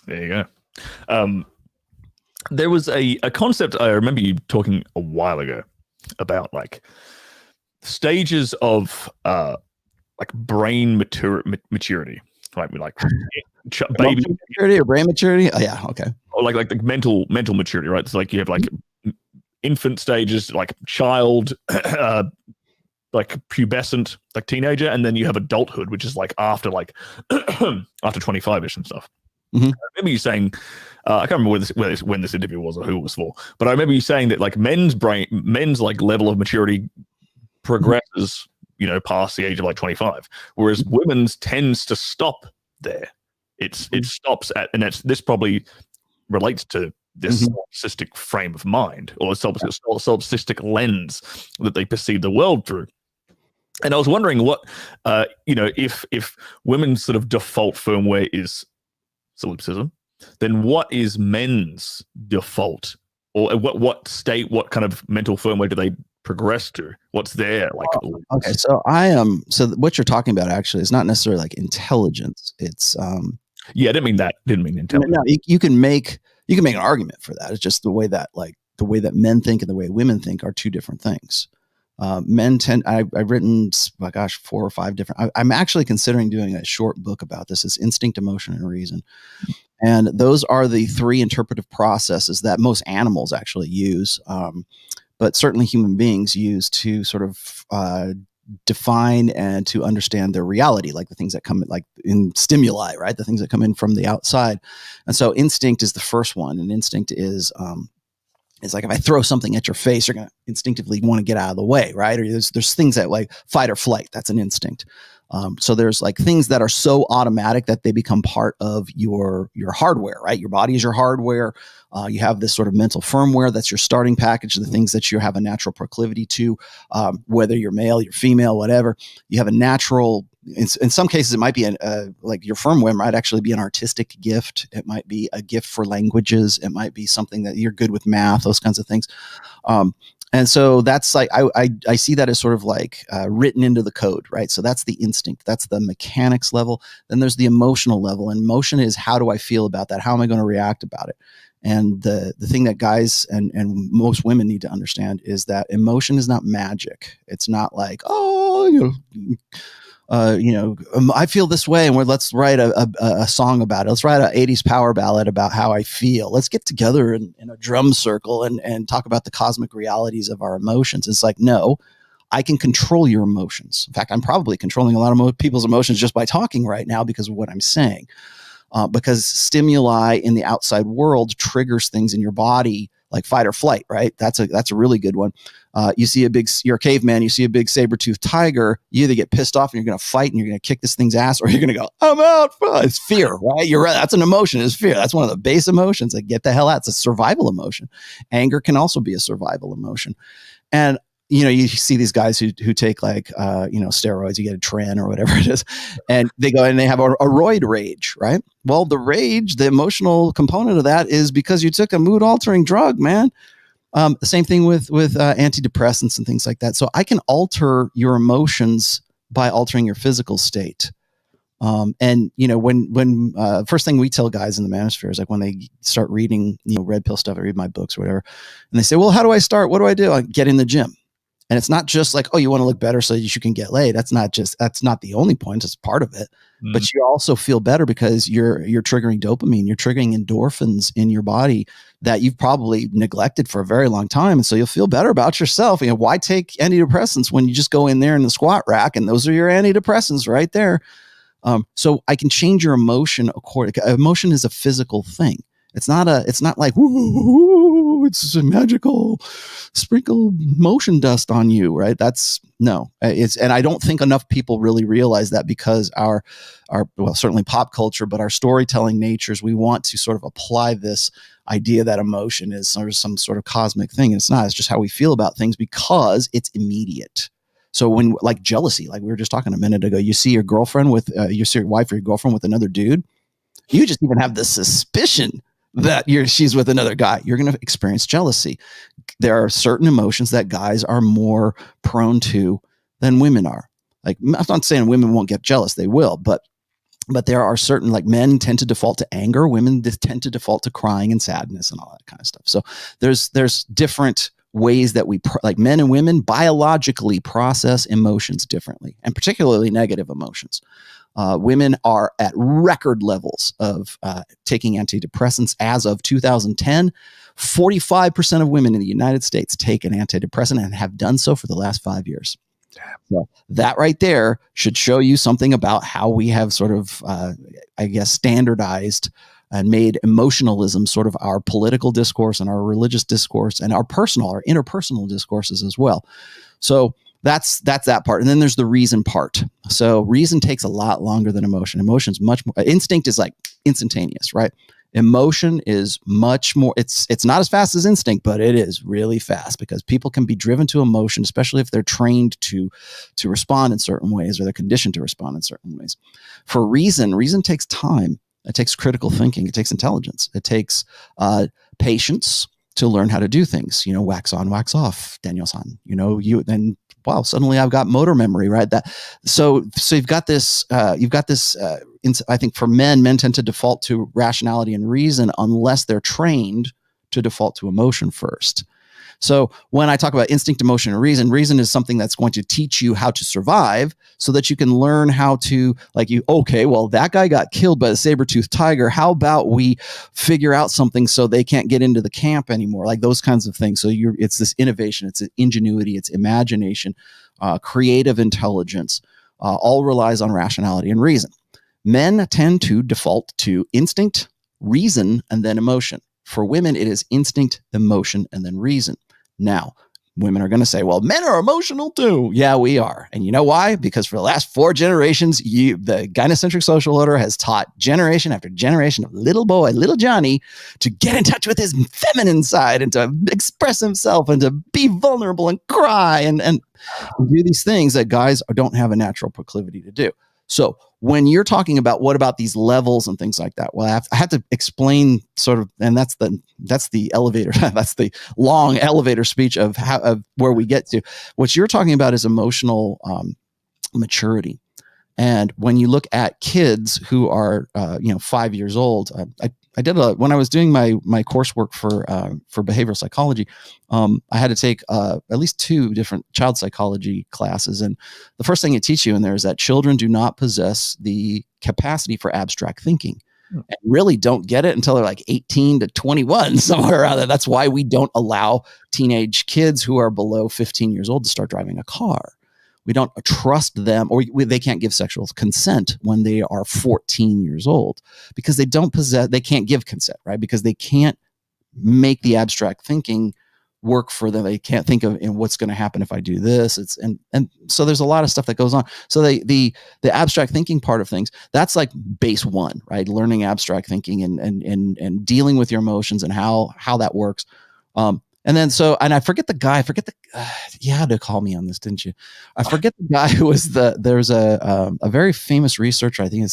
There you go. There was a concept I remember you talking a while ago about, like, stages of like brain maturity, right? Like baby maturity or brain maturity. Oh yeah, okay. Or like the mental maturity, right? So like you have like infant stages, like child, like pubescent, like teenager, and then you have adulthood, which is like after 25ish and stuff. Mm-hmm. I remember you saying, I can't remember when this interview was or who it was for, but I remember you saying that like men's like level of maturity progresses, past the age of like 25, whereas women's tends to stop there. It stops at, and this probably relates to this solipsistic frame of mind, or a solipsistic lens that they perceive the world through. And I was wondering what, if women's sort of default firmware is solipsism, then what is men's default, or what kind of mental firmware do they progress to? What's there? Like, okay, so so what you're talking about actually is not necessarily like intelligence. It's yeah, I didn't mean intelligence. No, you can make an argument for that. It's just the way that men think and the way women think are two different things. Men tend, I've written, 4 or 5 different, I'm actually considering doing a short book about this. It's instinct, emotion, and reason. And those are the 3 interpretive processes that most animals actually use. But certainly human beings use to sort of define and to understand their reality, like the things that come like in stimuli, right? The things that come in from the outside. And so instinct is the first one. And instinct is like, if I throw something at your face, you're going to instinctively want to get out of the way, right? Or there's things that like fight or flight. That's an instinct. So there's like things that are so automatic that they become part of your hardware, right? Your body is your hardware. You have this sort of mental firmware that's your starting package, the things that you have a natural proclivity to, whether you're male, you're female, whatever. You have a natural, in some cases, it might be like your firmware might actually be an artistic gift. It might be a gift for languages. It might be something that you're good with math, those kinds of things. And so that's like, I see that as sort of like written into the code, right? So that's the instinct. That's the mechanics level. Then there's the emotional level. And emotion is, how do I feel about that? How am I going to react about it? And the thing that guys and most women need to understand is that emotion is not magic. It's not like, I feel this way, and let's write a song about it. Let's write an 80s power ballad about how I feel. Let's get together in a drum circle and talk about the cosmic realities of our emotions. It's like, no, I can control your emotions. In fact, I'm probably controlling a lot of people's emotions just by talking right now because of what I'm saying. Because stimuli in the outside world triggers things in your body like fight or flight, right? That's a really good one. You're a caveman, you see a big saber-toothed tiger, you either get pissed off and you're going to fight and you're going to kick this thing's ass, or you're going to go, I'm out. It's fear, right? You're right. That's an emotion, is fear. That's one of the base emotions. Like, get the hell out. It's a survival emotion. Anger can also be a survival emotion. And you see these guys who take like, steroids, you get a tren or whatever it is, and they go and they have a roid rage, right? Well, the rage, the emotional component of that is because you took a mood altering drug, man. The same thing with antidepressants and things like that. So I can alter your emotions by altering your physical state. And when first thing we tell guys in the manosphere is like when they start reading, red pill stuff, I read my books or whatever, and they say, well, how do I start? What do I do? I get in the gym. And it's not just like, oh, you want to look better so you can get laid. That's not the only point. It's part of it. Mm. But you also feel better because you're triggering dopamine. You're triggering endorphins in your body that you've probably neglected for a very long time. And so you'll feel better about yourself. Why take antidepressants when you just go in there in the squat rack and those are your antidepressants right there? So I can change your emotion emotion is a physical thing. It's not like, woo, it's a magical sprinkle motion dust on you, right? And I don't think enough people really realize that because our certainly pop culture, but our storytelling natures, we want to sort of apply this idea that emotion is some sort of cosmic thing. And it's not, it's just how we feel about things because it's immediate. So when, like jealousy, like we were just talking a minute ago, you see your girlfriend with, you see your wife or your girlfriend with another dude, you just even have the suspicion that she's with another guy, you're going to experience jealousy. There are certain emotions that guys are more prone to than women are. Like, I'm not saying women won't get jealous. They will, but there are certain, like men tend to default to anger. Women tend to default to crying and sadness and all that kind of stuff. So there's different ways that we, like men and women, biologically process emotions differently, and particularly negative emotions. Women are at record levels of taking antidepressants. As of 2010, 45% of women in the United States take an antidepressant and have done so for the last 5 years. So that right there should show you something about how we have sort of, standardized and made emotionalism sort of our political discourse and our religious discourse and our interpersonal discourses as well. So that's that part. And then there's the reason part. So reason takes a lot longer than emotion. Emotion's much more, instinct is like instantaneous, right? Emotion is much more, it's not as fast as instinct, but it is really fast because people can be driven to emotion, especially if they're trained to respond in certain ways or they're conditioned to respond in certain ways. For reason takes time. It takes critical thinking. It takes intelligence. It takes patience to learn how to do things. Wax on, wax off, Daniel-san. Wow, suddenly I've got motor memory, right? So you've got this. I think for men tend to default to rationality and reason unless they're trained to default to emotion first. So when I talk about instinct, emotion, and reason is something that's going to teach you how to survive so that you can learn how to, that guy got killed by a saber-toothed tiger. How about we figure out something so they can't get into the camp anymore? Like those kinds of things. So it's this innovation, it's ingenuity, it's imagination, creative intelligence, all relies on rationality and reason. Men tend to default to instinct, reason, and then emotion. For women, it is instinct, emotion, and then reason. Now, women are going to say, well, men are emotional too. Yeah, we are. And you know why? Because for the last 4 generations, the gynocentric social order has taught generation after generation of little boy, little Johnny, to get in touch with his feminine side and to express himself and to be vulnerable and cry and do these things that guys don't have a natural proclivity to do. So when you're talking about what about these levels and things like that, well, I have to explain sort of, and that's the elevator, that's the long elevator speech of where we get to. What you're talking about is emotional maturity. And when you look at kids who are 5 years old, I did when I was doing my coursework for behavioral psychology, I had to take at least 2 different child psychology classes. And the first thing it teaches you in there is that children do not possess the capacity for abstract thinking. and really don't get it until they're like 18 to 21, somewhere around there. That's why we don't allow teenage kids who are below 15 years old to start driving a car. We don't trust them, or they can't give sexual consent when they are 14 years old because they can't give consent, right? Because they can't make the abstract thinking work for them. They can't think of what's going to happen if I do this. And so there's a lot of stuff that goes on. So the abstract thinking part of things, that's like base one, right? Learning abstract thinking and dealing with your emotions and how that works. And I forget the guy. You had to call me on this, didn't you? I forget the guy who was there's a very famous researcher. I think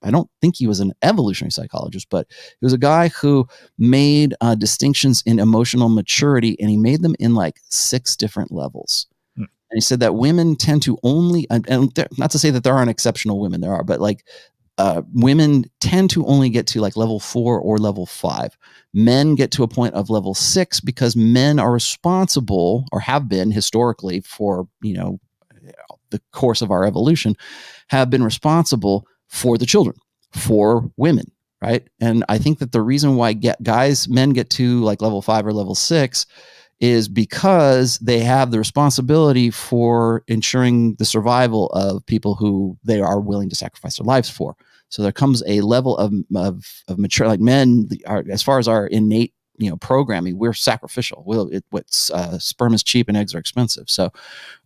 I don't think he was an evolutionary psychologist, but he was a guy who made distinctions in emotional maturity, and he made them in like 6 different levels. And he said that women tend to only, and not to say that there aren't exceptional women, there are, but like women tend to only get to like level 4 or level 5. Men get to a point of level 6 because men are responsible, or have been historically for, the course of our evolution, have been responsible for the children, for women, right? And I think that the reason why men get to like level 5 or level 6 is because they have the responsibility for ensuring the survival of people who they are willing to sacrifice their lives for. So there comes a level of mature, like men are, as far as our innate, programming, we're sacrificial. Sperm is cheap and eggs are expensive. So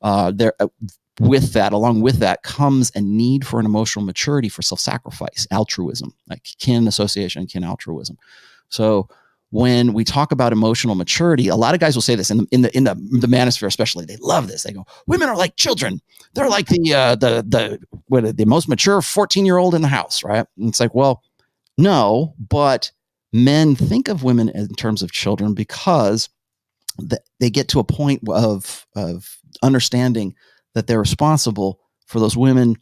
along with that comes a need for an emotional maturity for self-sacrifice, altruism, like kin association, kin altruism. So when we talk about emotional maturity, a lot of guys will say this in the manosphere, especially. They love this. They go, "Women are like children. They're like the most mature 14-year-old in the house," right? And it's like, well, no, but men think of women in terms of children because they get to a point of understanding that they're responsible for those women.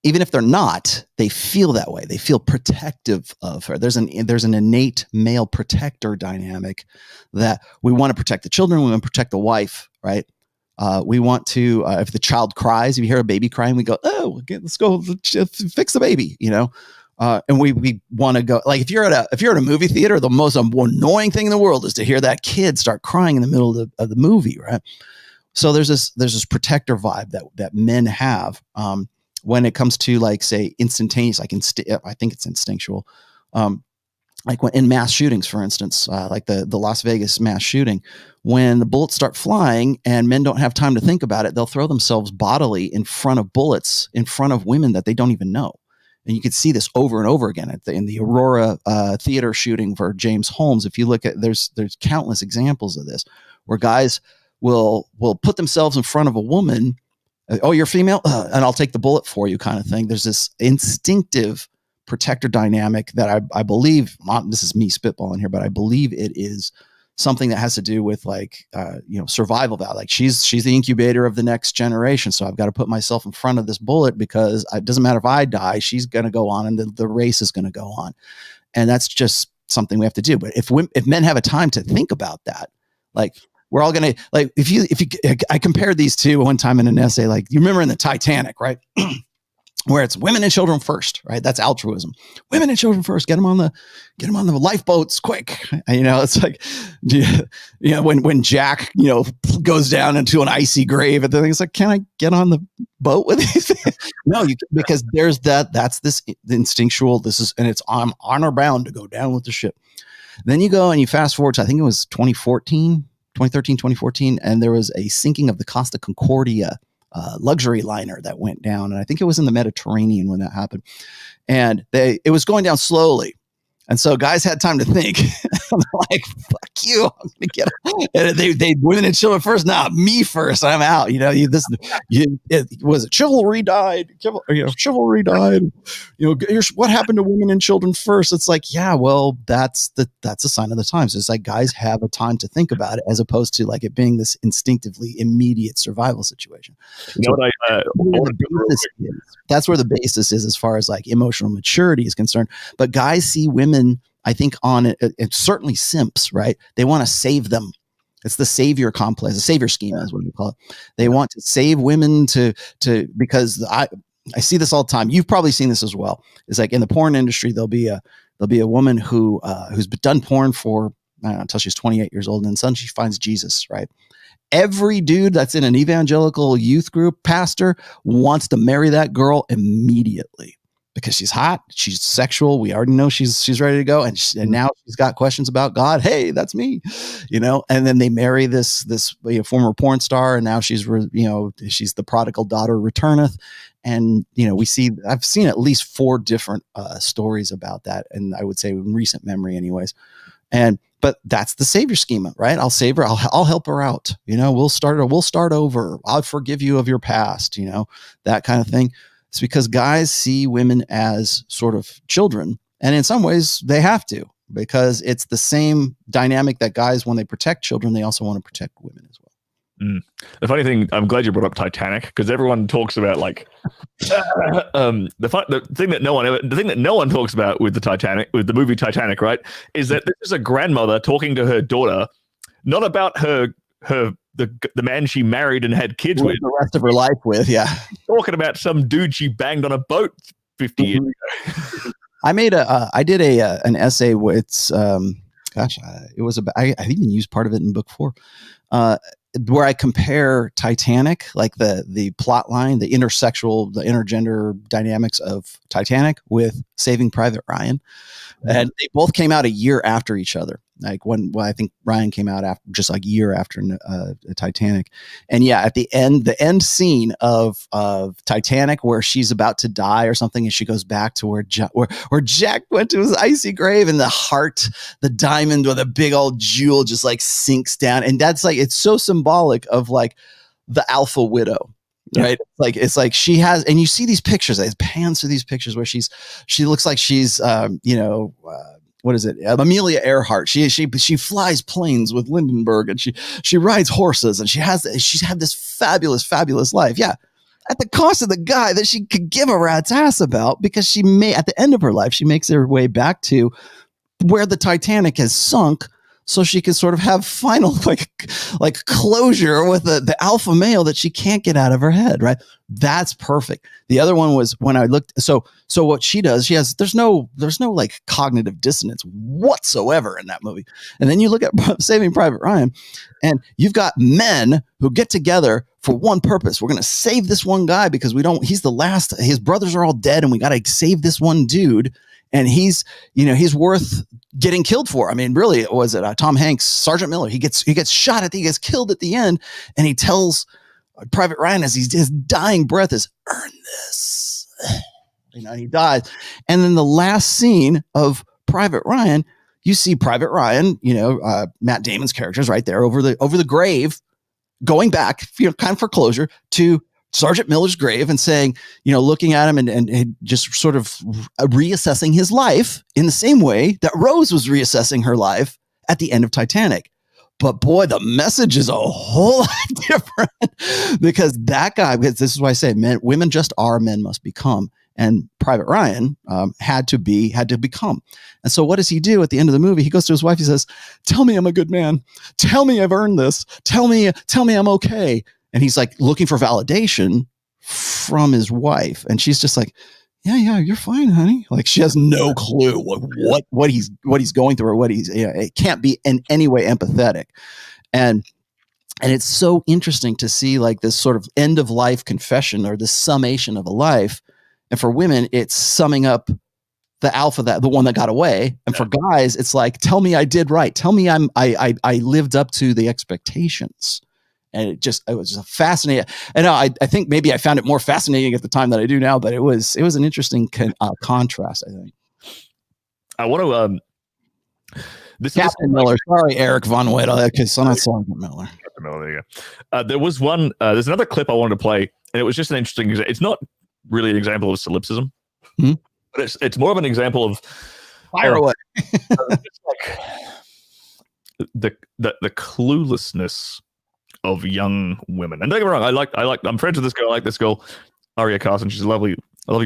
Even if they're not, they feel that way. They feel protective of her. There's an innate male protector dynamic that we want to protect the children. We want to protect the wife, right? We want to, if the child cries, if you hear a baby crying, we go, "Oh, let's go fix the baby," and we want to go, like, if you're at a movie theater, the most annoying thing in the world is to hear that kid start crying in the middle of the movie, right? So there's this protector vibe that men have. When it comes to, like, say, instantaneous, like I think it's instinctual, like when in mass shootings, for instance, like the Las Vegas mass shooting, when the bullets start flying and men don't have time to think about it, they'll throw themselves bodily in front of bullets, in front of women that they don't even know. And you could see this over and over again in the Aurora theater shooting for James Holmes. If you look at, there's countless examples of this where guys will put themselves in front of a woman. "Oh, you're female? And I'll take the bullet for you," kind of thing. There's this instinctive protector dynamic that I believe, this is me spitballing here, but I believe it is something that has to do with, like, survival value. Like, she's the incubator of the next generation. So I've got to put myself in front of this bullet because it doesn't matter if I die, she's going to go on and the race is going to go on. And that's just something we have to do. But if men have a time to think about that, like, we're all going to, like, I compared these two one time in an essay, like, you remember in the Titanic, right? Where it's women and children first, right? That's altruism. Women and children first. Get them on the lifeboats quick. It's like, when Jack, goes down into an icy grave, and the thing is like, can I get on the boat with these? No, because there's that's this instinctual. I'm honor bound to go down with the ship. Then you go and you fast forward to, I think it was 2013, 2014, and there was a sinking of the Costa Concordia luxury liner that went down. And I think it was in the Mediterranean when that happened. And it was going down slowly. And so guys had time to think. I'm like, "Fuck you. I'm going to get it." And they women and children first. Nah, me first. I'm out. Was it chivalry died? Chivalry died. What happened to women and children first? It's like, yeah, well, that's a sign of the times. It's like guys have a time to think about it, as opposed to like it being this instinctively immediate survival situation. That's where the basis is as far as like emotional maturity is concerned. But guys see women, I think, on it certainly simps, right? They want to save them. It's the savior complex, the savior schema is what we call it. They want to save women because I see this all the time. You've probably seen this as well. It's like in the porn industry, there'll be There'll be a woman who's done porn for I don't know, until she's 28 years old, and then suddenly she finds Jesus, right? Every dude that's in an evangelical youth group, pastor, wants to marry that girl immediately because she's hot, she's sexual. We already know she's ready to go, and now she's got questions about God. Hey, that's me, And then they marry this former porn star, and now she's the prodigal daughter returneth, and I've seen at least 4 different stories about that, and I would say in recent memory, anyways. But that's the savior schema, right? I'll save her. I'll help her out. We'll start over. I'll forgive you of your past, that kind of thing. It's because guys see women as sort of children. And in some ways they have to, because it's the same dynamic that guys, when they protect children, they also want to protect women as well. The funny thing, I'm glad you brought up Titanic, because everyone talks about the thing that no one talks about with the movie Titanic, right, is that this is a grandmother talking to her daughter, not about the man she married and had kids with the rest of her life with, talking about some dude she banged on a boat 50 years ago. I did an essay with it was about, I even used part of it in book 4. Where I compare Titanic, like the plot line, the intergender dynamics of Titanic with Saving Private Ryan. And they both came out a year after each other. I think Ryan came out after just like a year after Titanic. And at the end scene of Titanic, where she's about to die or something, and she goes back to where Jack went to his icy grave, and the diamond with a big old jewel just like sinks down. And that's it's so symbolic of the alpha widow. Right. It's like she has, and you see these pictures, it pans through these pictures where she looks like she's, what is it? Amelia Earhart. She flies planes with Lindenberg, and she rides horses, and she's had this fabulous, fabulous life. Yeah. At the cost of the guy that she could give a rat's ass about, because at the end of her life, she makes her way back to where the Titanic has sunk, so she can sort of have final like closure with the alpha male that she can't get out of her head, right? That's perfect. The other one was when I looked. So what she does, there's no like cognitive dissonance whatsoever in that movie. And then you look at Saving Private Ryan, and you've got men who get together for one purpose. We're going to save this one guy because he's the last, his brothers are all dead, and we got to save this one dude. And he's worth getting killed for. I mean, really, was it Tom Hanks, Sergeant Miller? He gets shot he gets killed at the end, and he tells Private Ryan as his dying breath is, "Earn this," and he dies. And then the last scene of Private Ryan, you see Private Ryan, Matt Damon's character is right there over the grave, going back, kind of for closure to Sergeant Miller's grave, and saying, looking at him and just sort of reassessing his life in the same way that Rose was reassessing her life at the end of Titanic. But boy, the message is a whole lot different, because this is why I say women just are, men must become. And Private Ryan had to become. And so what does he do at the end of the movie? He goes to his wife. He says, "Tell me I'm a good man. Tell me I've earned this. Tell me I'm okay." And he's like looking for validation from his wife. And she's just like, yeah, you're fine, honey. Like, she has no clue what he's going through, or what it can't be in any way empathetic. And it's so interesting to see like this sort of end of life confession, or the summation of a life. And for women, it's summing up the alpha, the one that got away. And for guys, it's like, tell me I did right. Tell me I lived up to the expectations. And it was just fascinating. And I think maybe I found it more fascinating at the time than I do now, but it was an interesting contrast, I think. I want to Captain Miller. Sorry, Eric Von Witt. Okay, so not Sergeant Miller. Captain Miller, there you go. There was one. There's another clip I wanted to play, and it was just an interesting. It's not really an example of solipsism, but it's more of an example of fire away. It's like the cluelessness of young women. And don't get me wrong, I'm friends with this girl. I like this girl, Aria Carson. She's a lovely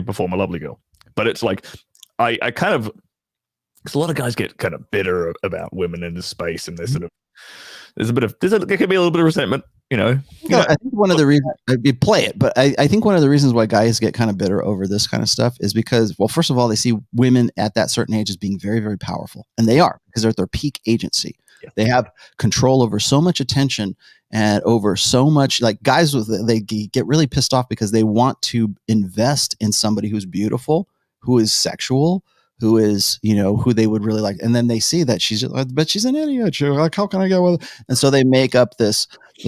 performer, lovely girl. But it's like I kind of, because a lot of guys get kind of bitter about women in this space, and they're sort of there can be a little bit of resentment, you know. I think one of the reasons you play it, but I think one of the reasons why guys get kind of bitter over this kind of stuff is because, well, first of all, they see women at that certain age as being very, very powerful, and they are, because they're at their peak agency. Yeah. They have control over so much attention and over so much, like guys they get really pissed off because they want to invest in somebody who's beautiful, who is sexual, who is, who they would really like. And then they see that but she's an idiot. You're like, how can I get with her? And so they make up this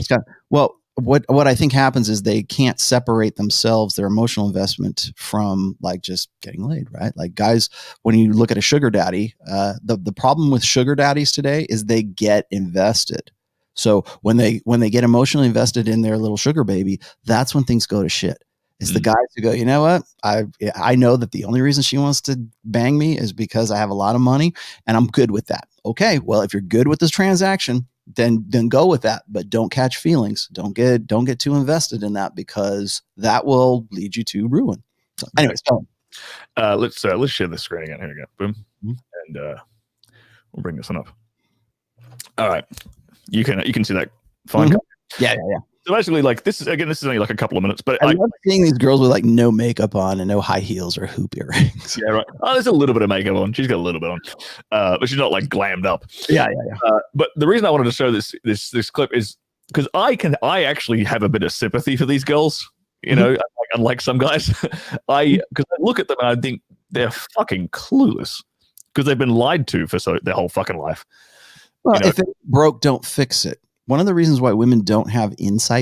kind of, well, what I think happens is they can't separate themselves, their emotional investment, from like just getting laid, right? Like guys, when you look at a sugar daddy, the problem with sugar daddies today is they get invested. So when they get emotionally invested in their little sugar baby, that's when things go to shit. It's the guys who go, you know what? I know that the only reason she wants to bang me is because I have a lot of money and I'm good with that. Okay, well, if you're good with this transaction, then go with that, but don't catch feelings. Don't get too invested in that, because that will lead you to ruin. So anyways, let's share the screen again. Here we go. Boom. And we'll bring this one up. All right. You can see that fine. Mm-hmm. Yeah. So basically, like this is only like a couple of minutes, but I love seeing these girls with like no makeup on and no high heels or hoop earrings. Yeah, right. Oh, there's a little bit of makeup on. She's got a little bit on, but she's not like glammed up. Yeah. But the reason I wanted to show this clip is because I actually have a bit of sympathy for these girls. You know, unlike some guys, because I look at them and I think they're fucking clueless because they've been lied to for their whole fucking life. Well, if it broke, don't fix it. One of the reasons why women don't have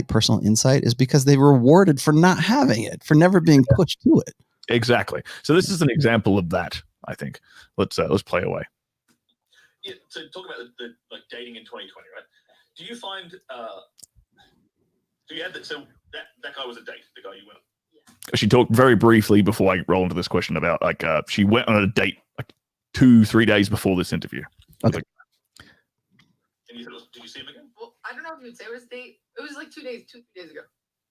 personal insight, is because they were rewarded for not having it, for never being pushed to it. Exactly. So this is an example of that, I think. Let's play away. Yeah, so talking about the like dating in 2020, right? Do you find that guy was a date, the guy you went on? Yeah. She talked very briefly before I roll into this question about like she went on a date like 2-3 days before this interview. Okay. And you thought, did you see him again? Well, I don't know if you'd say it was a date. It was like 2 days ago.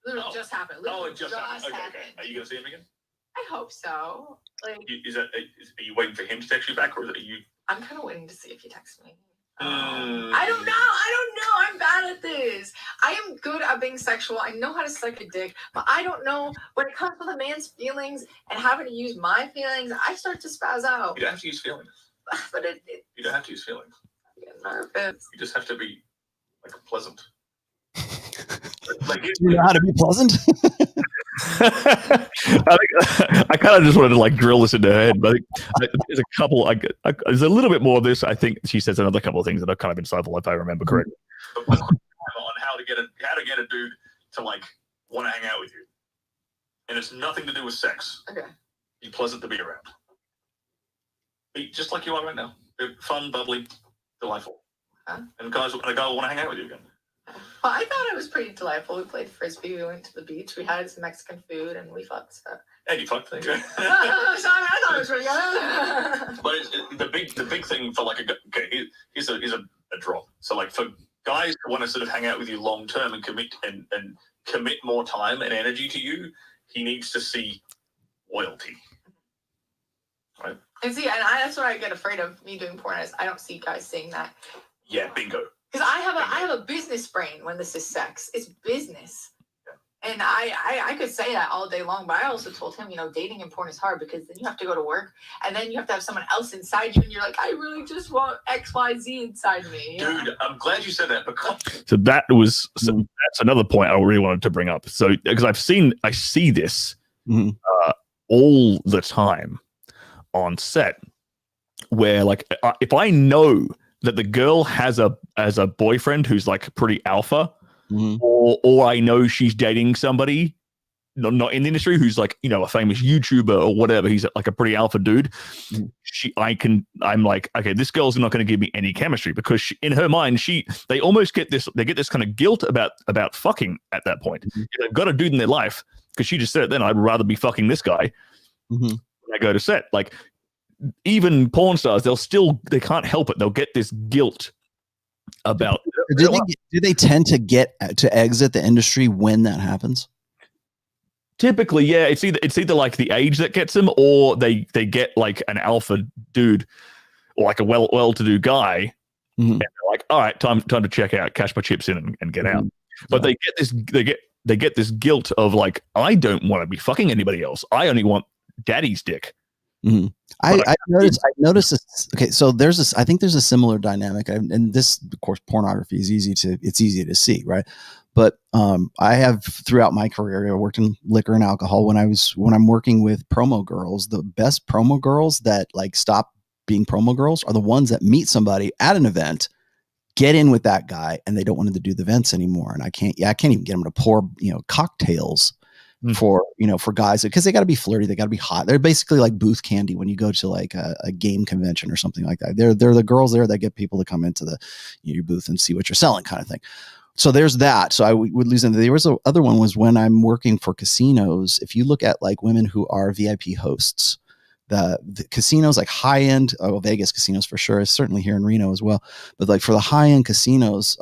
Literally just happened. It just happened. Okay. Are you going to see him again? I hope so. Like, are you waiting for him to text you back, or is it you? I'm kind of waiting to see if he texts me. I don't know. I'm bad at this. I am good at being sexual. I know how to suck a dick, but I don't know when it comes to the man's feelings and having to use my feelings. I start to spaz out. You don't have to use feelings. But you don't have to use feelings. I get nervous. You just have to be like pleasant. Like, do you know how to be pleasant? I kind of just wanted to like drill this into her head, but there's a couple. There's a little bit more of this. I think she says another couple of things that are kind of insightful, if I remember correctly. On how to get a dude to like want to hang out with you, and it's nothing to do with sex. Okay. Be pleasant to be around. Be just like you are right now. Be fun, bubbly, delightful. Huh? And a guy will want to hang out with you again. Well, I thought it was pretty delightful. We played frisbee, we went to the beach, we had some Mexican food, and we fucked stuff. And you fucked things, right? I thought it was pretty good. But the big thing for like here's a drop. So like for guys who want to sort of hang out with you long term and commit more time and energy to you, he needs to see loyalty. Right? And see, that's what I get afraid of me doing porn is I don't see guys saying that. Yeah, bingo. Because I have a business brain when this is sex. It's business. Yeah. And I could say that all day long, but I also told him, dating and porn is hard because then you have to go to work and then you have to have someone else inside you and you're like, I really just want XYZ inside me. Dude, I'm glad you said that because that's another point I really wanted to bring up. So because I see this all the time on set where like if I know that the girl has a boyfriend who's like pretty alpha, or I know she's dating somebody not in the industry who's like a famous YouTuber or whatever. He's like a pretty alpha dude. I'm like, okay, this girl's not going to give me any chemistry because in her mind they almost get this kind of guilt about fucking at that point. They've got a dude in their life because she just said it then. I'd rather be fucking this guy when I go to set. Like, even porn stars, they can't help it. They'll get this guilt about. Do they tend to exit the industry when that happens? Typically, yeah. It's either like the age that gets them, or they get like an alpha dude or like a well-to-do guy Mhm. And they're like, all right, time to check out, cash my chips in and get out. Mhm. But Yeah. they get this guilt of like, I don't want to be fucking anybody else. I only want daddy's dick. Mhm. But I noticed this. Okay, so there's this. I think there's a similar dynamic, and this, of course, pornography is easy to see, right? But I have throughout my career, I worked in liquor and alcohol. When I'm working with promo girls, the best promo girls that like stop being promo girls are the ones that meet somebody at an event, get in with that guy, and they don't want to do the events anymore. And I can't even get them to pour cocktails for guys, because they got to be flirty, they got to be hot. They're basically like booth candy when you go to like a game convention or something like that. They're the girls there that get people to come into your booth and see what you're selling, kind of thing. So there's that. So I would lose into. There was the other one was when I'm working for casinos. If you look at like women who are VIP hosts, the casinos, like high end, Vegas casinos for sure, certainly here in Reno as well. But like for the high end casinos,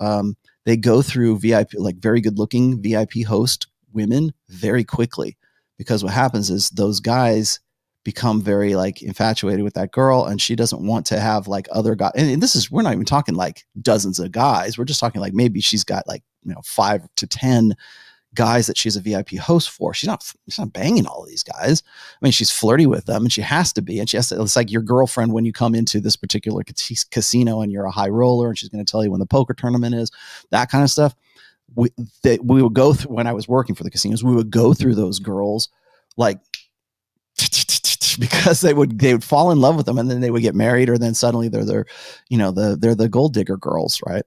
they go through VIP, like very good looking VIP host women very quickly, because what happens is those guys become very like infatuated with that girl, and she doesn't want to have like other guys. And this is, we're not even talking like dozens of guys. We're just talking like maybe she's got like 5 to 10 guys that she's a VIP host for. She's not banging all of these guys. I mean, she's flirty with them, and she has to be. And she has to. It's like your girlfriend when you come into this particular casino and you're a high roller, and she's going to tell you when the poker tournament is, that kind of stuff. We would go through, when I was working for the casinos, we would go through those girls like because they would fall in love with them, and then they would get married, or then suddenly they're the gold digger girls, right?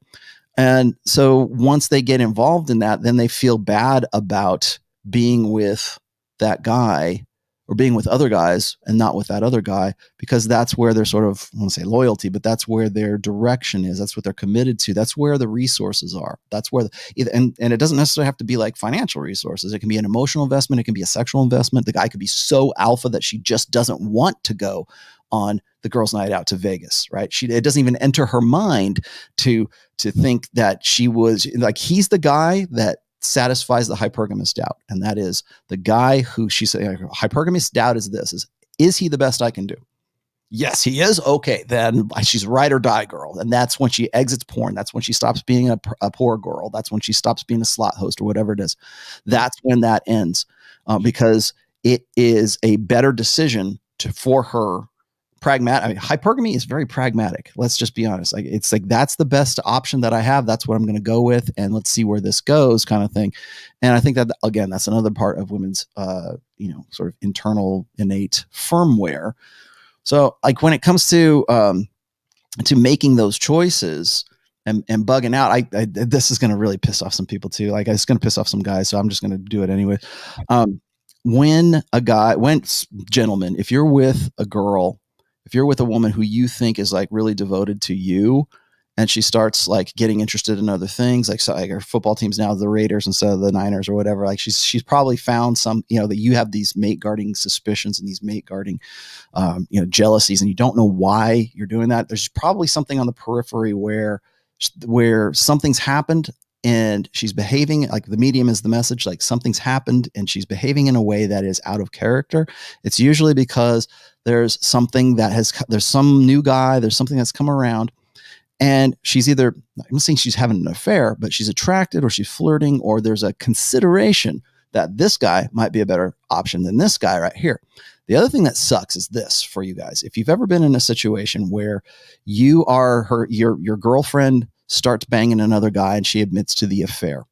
And so once they get involved in that, then they feel bad about being with that guy or being with other guys and not with that other guy, because that's where their sort of, I want to say loyalty, but that's where their direction is. That's what they're committed to. That's where the resources are. That's where, and it doesn't necessarily have to be like financial resources. It can be an emotional investment. It can be a sexual investment. The guy could be so alpha that she just doesn't want to go on the girls' night out to Vegas, right? It doesn't even enter her mind to think that she was like, he's the guy that satisfies the hypergamous doubt. And that is the guy who she said, hypergamous doubt is this, is he the best I can do? Yes, he is. Okay, then she's ride or die girl. And that's when she exits porn. That's when she stops being a poor girl. That's when she stops being a slot host or whatever it is. That's when that ends, because it is a better decision for her. Pragmatic. I mean, hypergamy is very pragmatic. Let's just be honest. Like, it's like, that's the best option that I have. That's what I'm going to go with, and let's see where this goes, kind of thing. And I think that, again, that's another part of women's, sort of internal innate firmware. So, like, when it comes to making those choices and bugging out, I this is going to really piss off some people too. Like, it's going to piss off some guys, so I'm just going to do it anyway. Gentlemen, if you're with a girl, if you're with a woman who you think is like really devoted to you, and she starts like getting interested in other things, like, so like her football team's now the Raiders instead of the Niners or whatever, like she's probably found some, that you have these mate guarding suspicions and these mate guarding, jealousies, and you don't know why you're doing that. There's probably something on the periphery where something's happened, and she's behaving like, the medium is the message, like something's happened and she's behaving in a way that is out of character. It's usually because there's something there's some new guy, there's something that's come around, and she's either, I'm not saying she's having an affair, but she's attracted, or she's flirting, or there's a consideration that this guy might be a better option than this guy right here. The other thing that sucks is this for you guys. If you've ever been in a situation where you are your girlfriend starts banging another guy and she admits to the affair,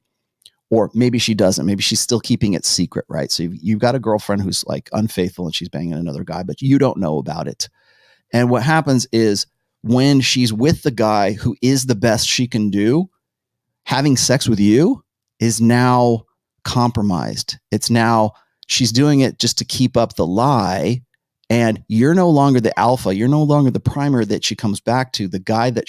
or maybe she doesn't, maybe she's still keeping it secret, right? So you've got a girlfriend who's like unfaithful and she's banging another guy, but you don't know about it. And what happens is, when she's with the guy who is the best she can do, having sex with you is now compromised. It's now, she's doing it just to keep up the lie. And you're no longer the alpha. You're no longer the primary that she comes back to. The guy that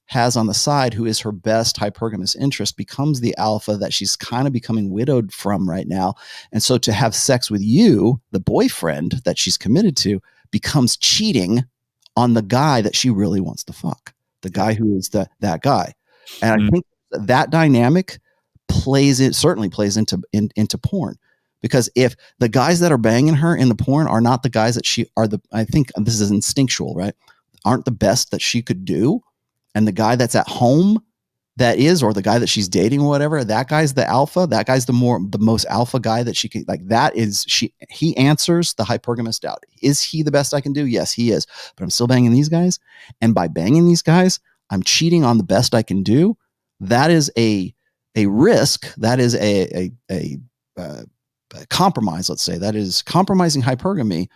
has on the side, who is her best hypergamous interest, becomes the alpha that she's kind of becoming widowed from right now. And so to have sex with you, the boyfriend that she's committed to, becomes cheating on the guy that she really wants to fuck, the guy who is that guy. And I think that dynamic certainly plays into porn, because if the guys that are banging her in the porn are not the guys that I think this is instinctual, right? Aren't the best that she could do. and the guy that's at home or the guy that she's dating or whatever, that guy's the alpha, that guy's the most alpha guy that she can, like, he answers the hypergamous doubt. Is he the best I can do? Yes, he is. But I'm still banging these guys. And by banging these guys, I'm cheating on the best I can do. That is a risk. That is a compromise, let's say. That is compromising hypergamy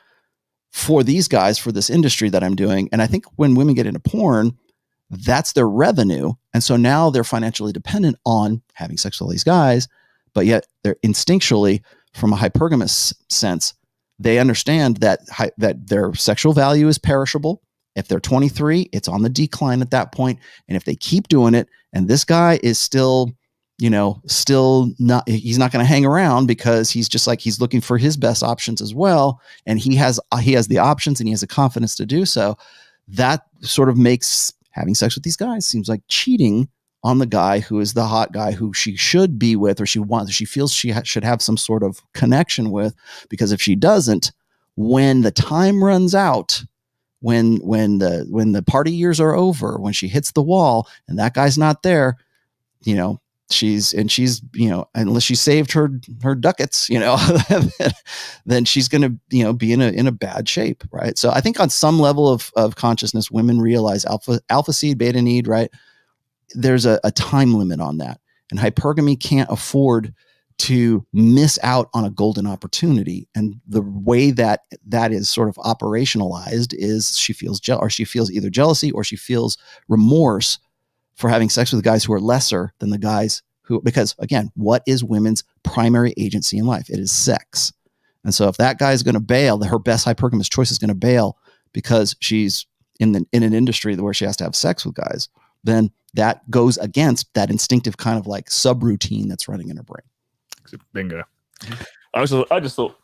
for these guys, for this industry that I'm doing. And I think when women get into porn, that's their revenue. And so now they're financially dependent on having sex with all these guys, but yet they're instinctually, from a hypergamous sense, they understand that their sexual value is perishable. If they're 23, it's on the decline at that point. And if they keep doing it, and this guy is still not, he's not going to hang around, because he's just like, he's looking for his best options as well. And he has the options, and he has the confidence to do so. That sort of makes having sex with these guys seems like cheating on the guy who is the hot guy who she should be with, or she feels she should have some sort of connection with. Because if she doesn't, when the time runs out, when the party years are over, when she hits the wall and that guy's not there, she's unless she saved her ducats, then she's going to, be in a bad shape. Right. So I think on some level of consciousness, women realize alpha seed, beta need, right? There's a time limit on that, and hypergamy can't afford to miss out on a golden opportunity. And the way that is sort of operationalized is she feels either jealousy, or she feels remorse for having sex with guys who are lesser than the guys who, because again, what is women's primary agency in life? It is sex. And so if that guy is going to bail, her best hypergamous choice is going to bail because she's in an industry where she has to have sex with guys, then that goes against that instinctive kind of like subroutine that's running in her brain. Bingo. I just thought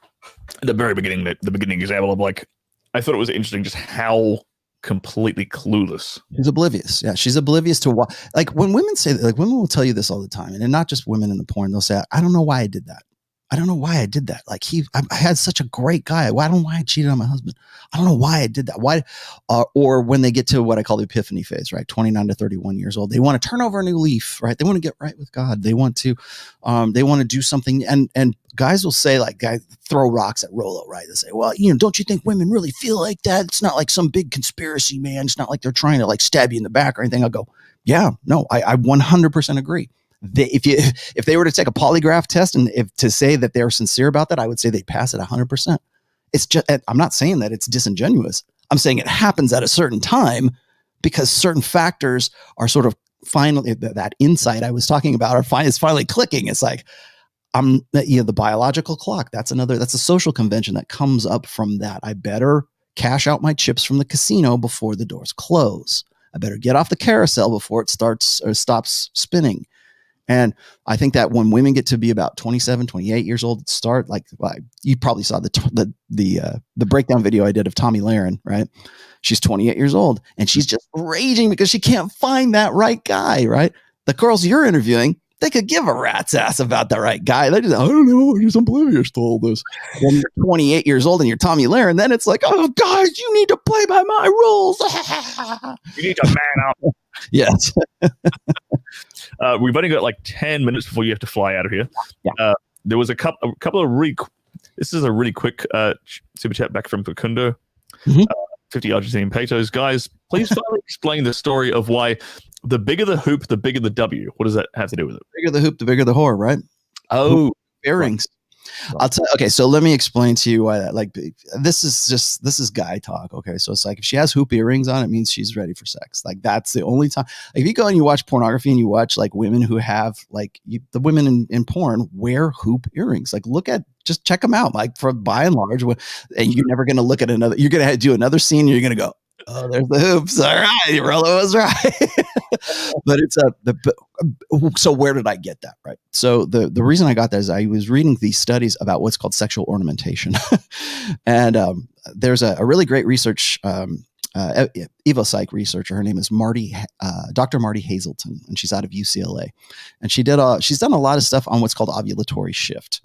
at the very beginning, the beginning example of, like, I thought it was interesting just how completely clueless. She's oblivious. Yeah, she's oblivious to what, like, when women say that, like, women will tell you this all the time, and not just women in the porn. They'll say, I don't know why I did that. I don't know why I did that. Like, I had such a great guy. I don't know why I cheated on my husband. I don't know why I did that. Why? Or when they get to what I call the epiphany phase, right? 29 to 31 years old, they want to turn over a new leaf, right? They want to get right with God. They want to do something. And guys will say, like, guys throw rocks at Rollo, right? They say, well, don't you think women really feel like that? It's not like some big conspiracy, man. It's not like they're trying to, like, stab you in the back or anything. I'll go, yeah, no, I 100% agree. If they were to take a polygraph test and to say that they're sincere about that, I would say they'd pass it 100%. It's just, I'm not saying that it's disingenuous. I'm saying it happens at a certain time because certain factors are sort of finally, that insight I was talking about is finally clicking. It's like, the biological clock. That's a social convention that comes up from that. I better cash out my chips from the casino before the doors close. I better get off the carousel before it starts or stops spinning. And I think that when women get to be about 27, 28 years old, you probably saw the breakdown video I did of Tommy Lahren, right? She's 28 years old and she's just raging because she can't find that right guy, right? The girls you're interviewing, they could give a rat's ass about the right guy. They just, I don't know, you're oblivious to all this. When you're 28 years old and you're Tommy Lahren, then it's like, oh, guys, you need to play by my rules. You need to man up. Yes. We've only got like 10 minutes before you have to fly out of here. Yeah. There was a couple of this is a really quick super chat back from Facundo. 50 Argentine pesos. Guys, please finally explain the story of why the bigger the hoop, the bigger the W. What does that have to do with it? The bigger the hoop, the bigger the whore, right? Oh, earrings. I'll tell. Okay, so let me explain to you why that. Like, this is guy talk. Okay, so it's like if she has hoop earrings on, it means she's ready for sex. Like, that's the only time. Like, if you go and you watch pornography and you watch like women who have the women in porn wear hoop earrings. Like, just check them out. Like, for by and large, and you're never going to look at another. You're going to do another scene. And you're going to go, oh, there's the hoops. All right, Rollo was right. But it's so where did I get that? Right. So the reason I got that is I was reading these studies about what's called sexual ornamentation. And there's a really great research, EvoPsych researcher. Her name is Dr. Marty Hazelton, and she's out of UCLA. And she's done a lot of stuff on what's called ovulatory shift.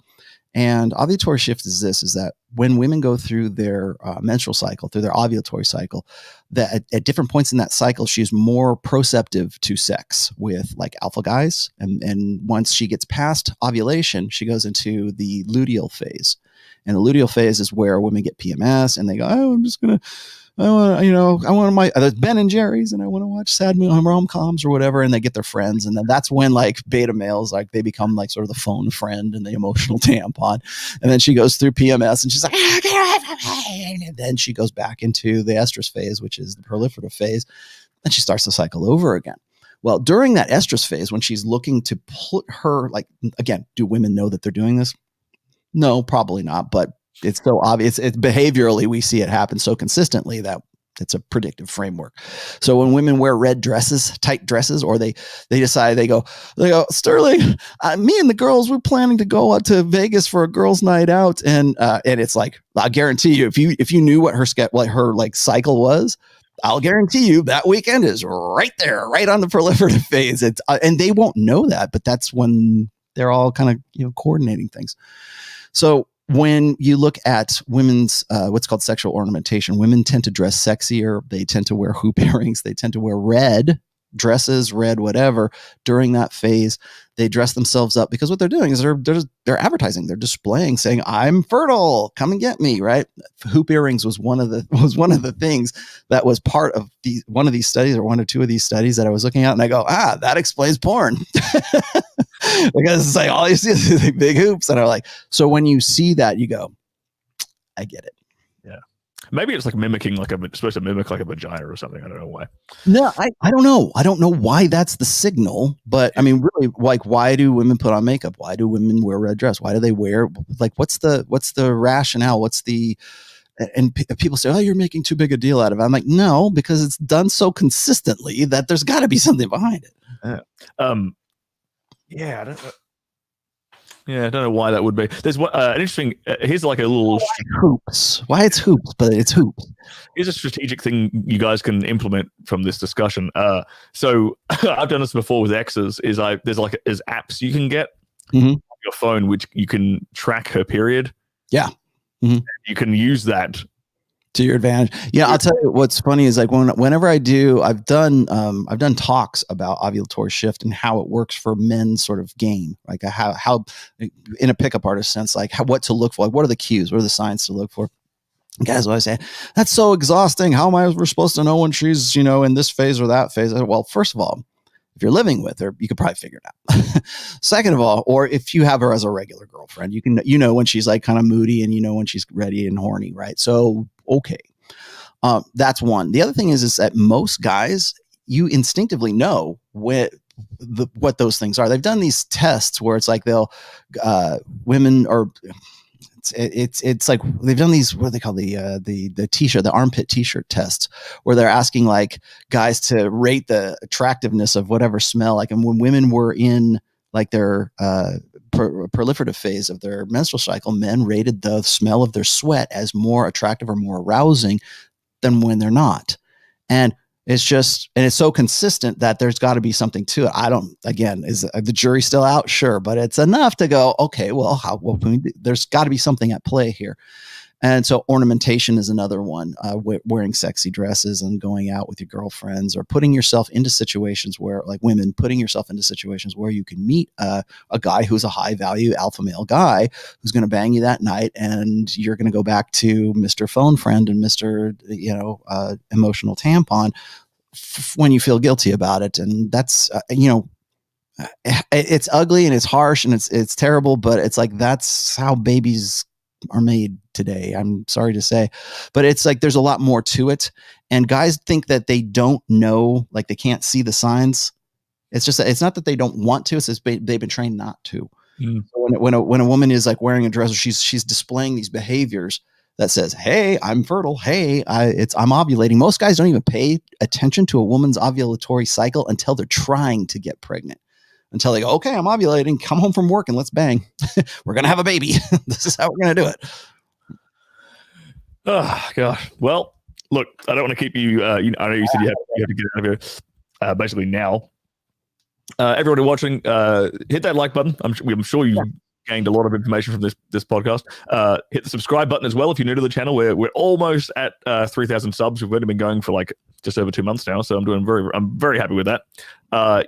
And ovulatory shift is that when women go through their menstrual cycle, through their ovulatory cycle, that at different points in that cycle, she's more proceptive to sex with like alpha guys. And once she gets past ovulation, she goes into the luteal phase. And the luteal phase is where women get PMS and they go, oh, I want my Ben and Jerry's and I want to watch sad rom-coms or whatever. And they get their friends. And then that's when like beta males, like they become like sort of the phone friend and the emotional tampon. And then she goes through PMS and she's like, and then she goes back into the estrus phase, which is the proliferative phase. And she starts the cycle over again. Well, during that estrus phase, when she's looking to put her, like, again, do women know that they're doing this? No, probably not. But it's so obvious. It's behaviorally, we see it happen so consistently that it's a predictive framework. So when women wear red dresses, tight dresses, or they decide they go, Sterling, me and the girls, we're planning to go out to Vegas for a girls' night out, and it's like, I guarantee you, if you knew what her like cycle was, I'll guarantee you that weekend is right there, right on the proliferative phase. It's and they won't know that, but that's when they're all kind of coordinating things. So when you look at women's what's called sexual ornamentation, women tend to dress sexier. They tend to wear hoop earrings. They tend to wear red dresses, red whatever during that phase. They dress themselves up because what they're doing is they're advertising. They're displaying, saying, "I'm fertile. Come and get me." Right? Hoop earrings was one of the things that was part of one of these studies, or one or two of these studies that I was looking at, and I go, that explains porn. Because it's like all you see is these big hoops, and I'm like, so when you see that, you go, I get it. Yeah, maybe it's like mimicking, supposed to mimic like a vagina or something. I don't know why. No, I don't know. I don't know why that's the signal, but I mean, really, like, why do women put on makeup? Why do women wear red dress? Why do they wear, like, what's the rationale? And people say, oh, you're making too big a deal out of it. I'm like, no, because it's done so consistently that there's got to be something behind it. Yeah, I don't know. Yeah, I don't know why that would be. There's an interesting. Here's like a little hoops. Why it's hoops, but it's hoops. Here's a strategic thing you guys can implement from this discussion. So I've done this before with exes. There's apps you can get on your phone which you can track her period. Yeah, you can use that to your advantage. Yeah, I'll tell you what's funny is like whenever I've done talks about ovulatory shift and how it works for men's sort of game, like how in a pickup artist sense, like what to look for, like what are the cues, what are the signs to look for. And guys always say, that's so exhausting. How am I supposed to know when she's in this phase or that phase? Well, first of all, if you're living with her, you could probably figure it out. Second of all, or if you have her as a regular girlfriend, you can, when she's like kind of moody and when she's ready and horny, right? So, okay. That's one. The other thing is that most guys, you instinctively know what those things are. They've done these tests where it's like women are, it's like they've done these, what do they call the t-shirt, the armpit t-shirt tests, where they're asking like guys to rate the attractiveness of whatever smell. Like, and when women were in like their proliferative phase of their menstrual cycle, men rated the smell of their sweat as more attractive or more arousing than when they're not. And it's so consistent that there's got to be something to it. Is the jury still out? Sure. But it's enough to go, okay, well, what can we do? There's got to be something at play here. And so ornamentation is another one, wearing sexy dresses and going out with your girlfriends, or putting yourself into situations where, like women, putting yourself into situations where you can meet a guy who's a high value alpha male guy who's going to bang you that night. And you're going to go back to Mr. Phone Friend and Mr. Emotional Tampon when you feel guilty about it. And that's, it's ugly and it's harsh and it's terrible, but it's like, that's how babies are made today. I'm sorry to say, but it's like there's a lot more to it, and guys think that they don't know, like they can't see the signs. It's just it's not that they don't want to; it's just they've been trained not to. So when a woman is like wearing a dress, she's displaying these behaviors that says, "Hey, I'm fertile. Hey, I'm ovulating." Most guys don't even pay attention to a woman's ovulatory cycle until they're trying to get pregnant. Until they go, okay, I'm ovulating, come home from work and let's bang. We're going to have a baby. This is how we're going to do it. Oh, gosh. Well, look, I don't want to keep you. I know you said you have to get out of here basically now. Everybody watching, hit that like button. I'm sure you gained a lot of information from this podcast. Hit the subscribe button as well if you're new to the channel. We're almost at 3,000 subs. We've only been going for like just over 2 months now, so I'm very happy with that.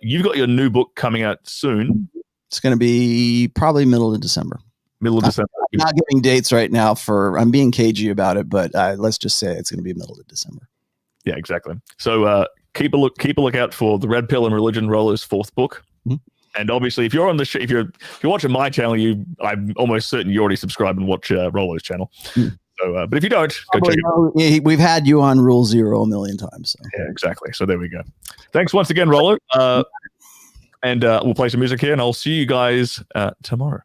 You've got your new book coming out soon. It's going to be probably middle of December. Middle of December. I'm not giving dates right now I'm being cagey about it, but let's just say it's going to be middle of December. Yeah, exactly. So keep a lookout for The Red Pill and Religion, Rollo's 4th book. Mm-hmm. And obviously, if you're on the if you're watching my channel, I'm almost certain you already subscribe and watch Rollo's channel. Mm-hmm. So, but if you don't, go check it out. We've had you on Rule Zero a million times. So. Yeah, exactly. So there we go. Thanks once again, Rollo. And we'll play some music here, and I'll see you guys tomorrow.